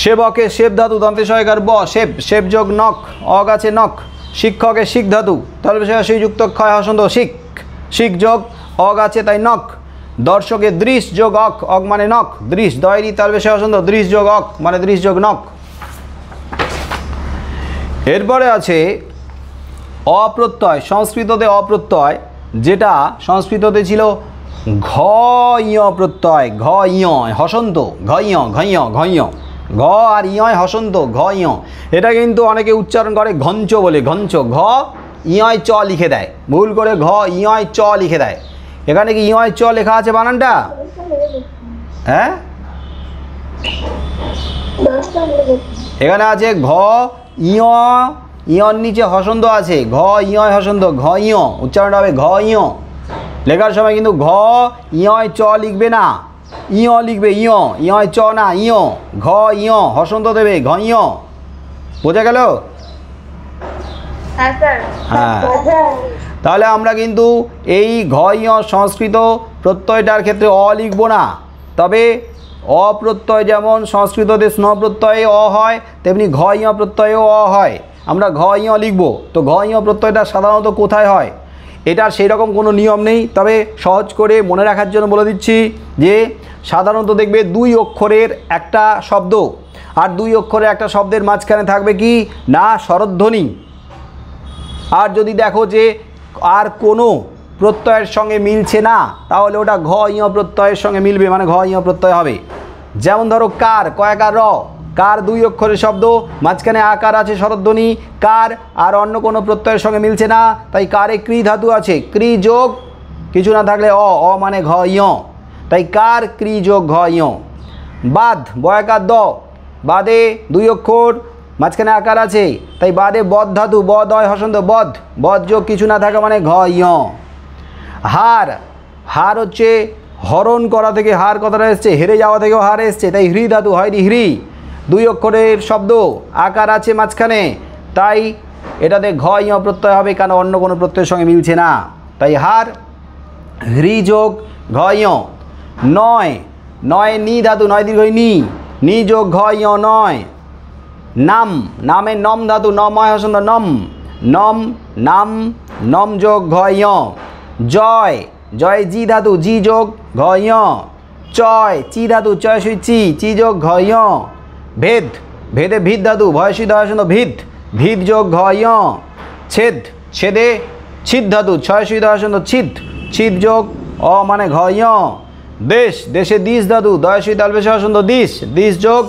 সেবকে সেব ধাতু, দন্তে সহায়কার ব, সেব, সেব যোগ নখ, অগ আছে নখ। শিক্ষকে শিখ ধাতু, তাহলে সেই যুক্ত ক্ষয় হসন্ত শিখ, শিখ যোগ অগ আছে তাই নখ। দর্শকে দৃশ যোগ অক, অক মানে নখ, দৃশ দয়রি তাহলে সে হসন্ত দৃশ যোগ অক মানে দৃশ যোগ নখ। এরপরে আছে অপ্রত্যয়, সংস্কৃততে অপ্রত্যয়, যেটা সংস্কৃততে ছিল ঘ ইয় প্রত্যয়, ঘ ইয় হসন্ত, ঘ ইয় ঘইয় ঘইয়, ঘ আর ইয় হসন্ত ঘ ইয়। এটা কিন্তু অনেকে উচ্চারণ করে ঘঞ্চ বলে, ঘঞ্চ, ঘ ইয় চ লিখে দেয়, ভুল করে ঘ ইয় চ লিখে দেয়। এখানে কি ইয় চ লেখা আছে বানানটা? হ্যাঁ এখানে আছে ঘ ইয়, ইয়র নিচে হসন্ত আছে, ঘ ইয় হসন্ত, ঘ ইয় উচ্চারণটা হবে ঘ ইয়। লেখার সময় কিন্তু ঘ ইয় চ লিখবে না, ইয় লিখবে, ইয় ইয় চ না, ইয়, ঘ ইয় হসন্ত দেবে ঘ ইয়। বোঝা গেল? হ্যাঁ স্যার। হ্যাঁ, তাহলে আমরা কিন্তু এই ঘ ঞ সংস্কৃত প্রত্যয়টার ক্ষেত্রে অ লিখব না, তবে অ প্রত্যয় যেমন সংস্কৃততে স্ন প্রত্যয়ে অ হয়, তেমনি ঘ ঞ প্রত্যয়েও অ হয়। আমরা ঘ ঞ লিখব, তো ঘ ঞ প্রত্যয়টা সাধারণত কোথায় হয় এটার সেই রকম কোনো নিয়ম নেই, তবে সহজ করে মনে রাখার জন্য বলে দিচ্ছি যে সাধারণত দেখবে 2 অক্ষরের একটা শব্দ, আর 2 অক্ষরের একটা শব্দের মাঝখানে থাকবে কি না স্বরধ্বনি। আর যদি দেখো যে আর কোনো প্রত্যয়ের সঙ্গে মিলছে না, তাহলে ওটা ঘ ঞ প্রত্যয়ের সঙ্গে মিলবে, মানে ঘ ঞ প্রত্যয় হবে। যেমন ধরো কার, কয়াকার র, কার 2 অক্ষরের শব্দ, মাঝখানে আকার আছে স্বরধ্বনি, কার আর অন্য কোনো প্রত্যয়ের সঙ্গে মিলছে না, তাই কারে ক্রি ধাতু আছে, ক্রি যোগ কিছু না থাকলে অ, অ মানে ঘ ঞ, তাই কার ক্রি যোগ ঘ ঞ। বাদ, বয়াকার দ, বাদে 2 অক্ষর মাঝখানে আকার আছে, তাই বাদে বদ ধাতু, বদ হয় হসন্ত বদ, বদ যোগ কিছু না থাকা মানে ঘ ঞ। হার, হার হচ্ছে হরণ করা থেকে হার কথাটা এসছে, হেরে যাওয়া থেকেও হার এসছে, তাই হ্রি ধাতু হয় হ্রি, 2 অক্ষরের শব্দ, আকার আছে মাঝখানে, তাই এটাতে ঘ ঞ প্রত্যয় হবে, কারণ অন্য কোনো প্রত্যয়ের সঙ্গে মিলছে না, তাই হার হ্রি যোগ ঘ ঞ। নয়, নয় নি ধাতু, নয় দীর্ঘ নি যোগ ঘ ঞ নয়। নাম, নামে নম ধাতু, নময় হসন্ত নম, নম নাম, নম যোগ ঘ ঞ। জয়, জয় জি ধাতু, জি যোগ ঘ ঞ। চয়, চি ধাতু, চয় সুই চি যোগ ঘ ঞ। ভেদ, ভেদে ভিদ ধাতু, ভয় সুই দয় হসন্ত ভিদ, ভিদ যোগ ঘ ঞ। ছেদ, ছেদে ছিদ ধাতু, ছয় সুই দয় হসন্ত ছিদ, ছিদ যোগ অ মানে ঘ ঞ। দেশ, দেশে দিস ধাতু, দয় সুই তাল বেশে হসন্ত দিস, দিস যোগ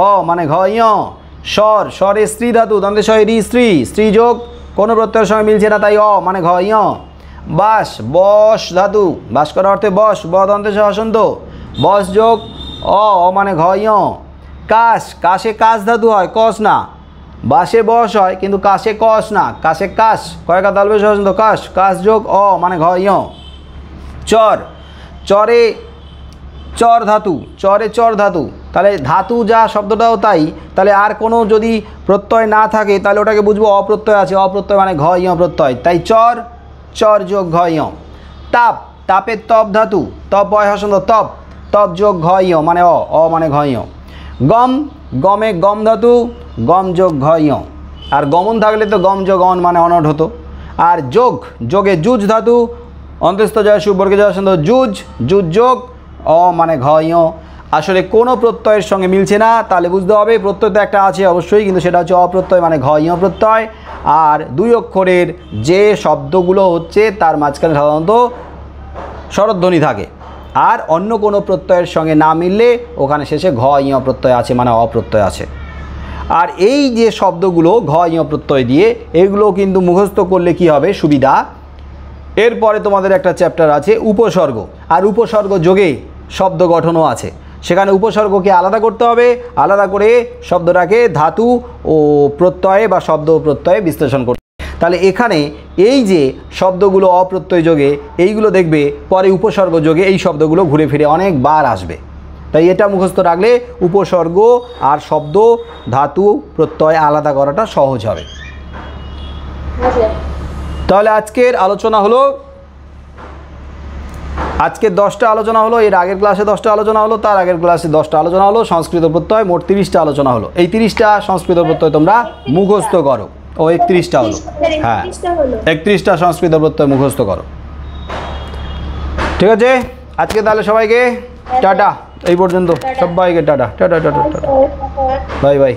অ মানে ঘ ঞ। স্বর, স্বরে স্ত্রী ধাতু, দন্তেশ্বয় রি স্ত্রী, স্ত্রী যোগ কোনো প্রত্যয়ের সঙ্গে মিলছে না, তাই অ মানে ঘ ঞ। বাস, বস ধাতু, বাস করার অর্থে বস, ব দন্তেশ্বয় হসন্ত, বস যোগ অ মানে ঘ ঞ। কাশ, কাশে কাশ ধাতু হয়, কস না, বাসে বস হয় কিন্তু কাশে কস না, কাশে কাশ, কয়েকা তাল বেশে হসন্ত কাশ, কাশ যোগ অ মানে ঘ ঞ। চর, চরে চর ধাতু, চরে চর ধাতু, তাহলে ধাতু যা শব্দটাও তাই, তাহলে আর কোনো যদি প্রত্যয় না থাকে তাহলে ওটাকে বুঝবো অপ্রত্যয় আছে, অপ্রত্যয় মানে ঘ ঞ প্রত্যয়, তাই চর, চর যোগ ঘ ঞ। তাপ, তাপের তপ ধাতু, তপ বয় হসন্ত তপ, তপ যোগ ঘ ঞ মানে অ মানে ঘ ঞ। গম, গমে গম ধাতু, গম যোগ ঘ ঞ, আর গমন থাকলে তো গম যোগ অন মানে অনট হতো। আর যোগ, যোগে যুজ ধাতু, অন্তস্থ জয় সুবর্গে জয় হসন্ত যুজ, যুজ যোগ অ মানে ঘ ঞ। আসলে কোনো প্রত্যয়ের সঙ্গে মিলছে না, তাহলে বুঝতে হবে প্রত্যয় তো একটা আছে অবশ্যই, কিন্তু সেটা হচ্ছে অপ্রত্যয় মানে ঘ ঞ প্রত্যয়। আর 2 অক্ষরের যে শব্দগুলো হচ্ছে তার মাঝখানে সাধারণত স্বরধ্বনি থাকে, আর অন্য কোনো প্রত্যয়ের সঙ্গে না মিললে ওখানে শেষে ঘ ঞ প্রত্যয় আছে মানে অপ্রত্যয় আছে। আর এই যে শব্দগুলো ঘ ঞ প্রত্যয় দিয়ে, এগুলো কিন্তু মুখস্থ করলে কি হবে সুবিধা, এরপরে তোমাদের একটা চ্যাপ্টার আছে উপসর্গ, আর উপসর্গ যোগে শব্দ গঠনও আছে, সেখানে উপসর্গকে আলাদা করতে হবে, আলাদা করে শব্দটাকে ধাতু ও প্রত্যয়ে বা শব্দ প্রত্যয়ে বিশ্লেষণ করতে। তাহলে এখানে এই যে শব্দগুলো অপ্রত্যয় যোগে, এইগুলো দেখবে পরে উপসর্গ যোগে এই শব্দগুলো ঘুরে ফিরে অনেকবার আসবে, তাই এটা মুখস্থ রাখলে উপসর্গ আর শব্দ ধাতু প্রত্যয় আলাদা করাটা সহজ হবে। তাহলে আজকের আলোচনা হলো, আজকে 10টা আলোচনা হলো, এর আগের ক্লাসে 10টা আলোচনা হলো, তার আগের ক্লাসে 10টা আলোচনা হলো, সংস্কৃত প্রত্যয় মোট 30টা আলোচনা হলো। এই 30টা সংস্কৃত প্রত্যয় তোমরা মুখস্থ করো। ও 31টা হলো, হ্যাঁ 31টা সংস্কৃত প্রত্যয় মুখস্থ করো, ঠিক আছে। আজকে তাহলে সবাইকে টাটা, এই পর্যন্ত সবাইকে tata tata tata tata, bye bye.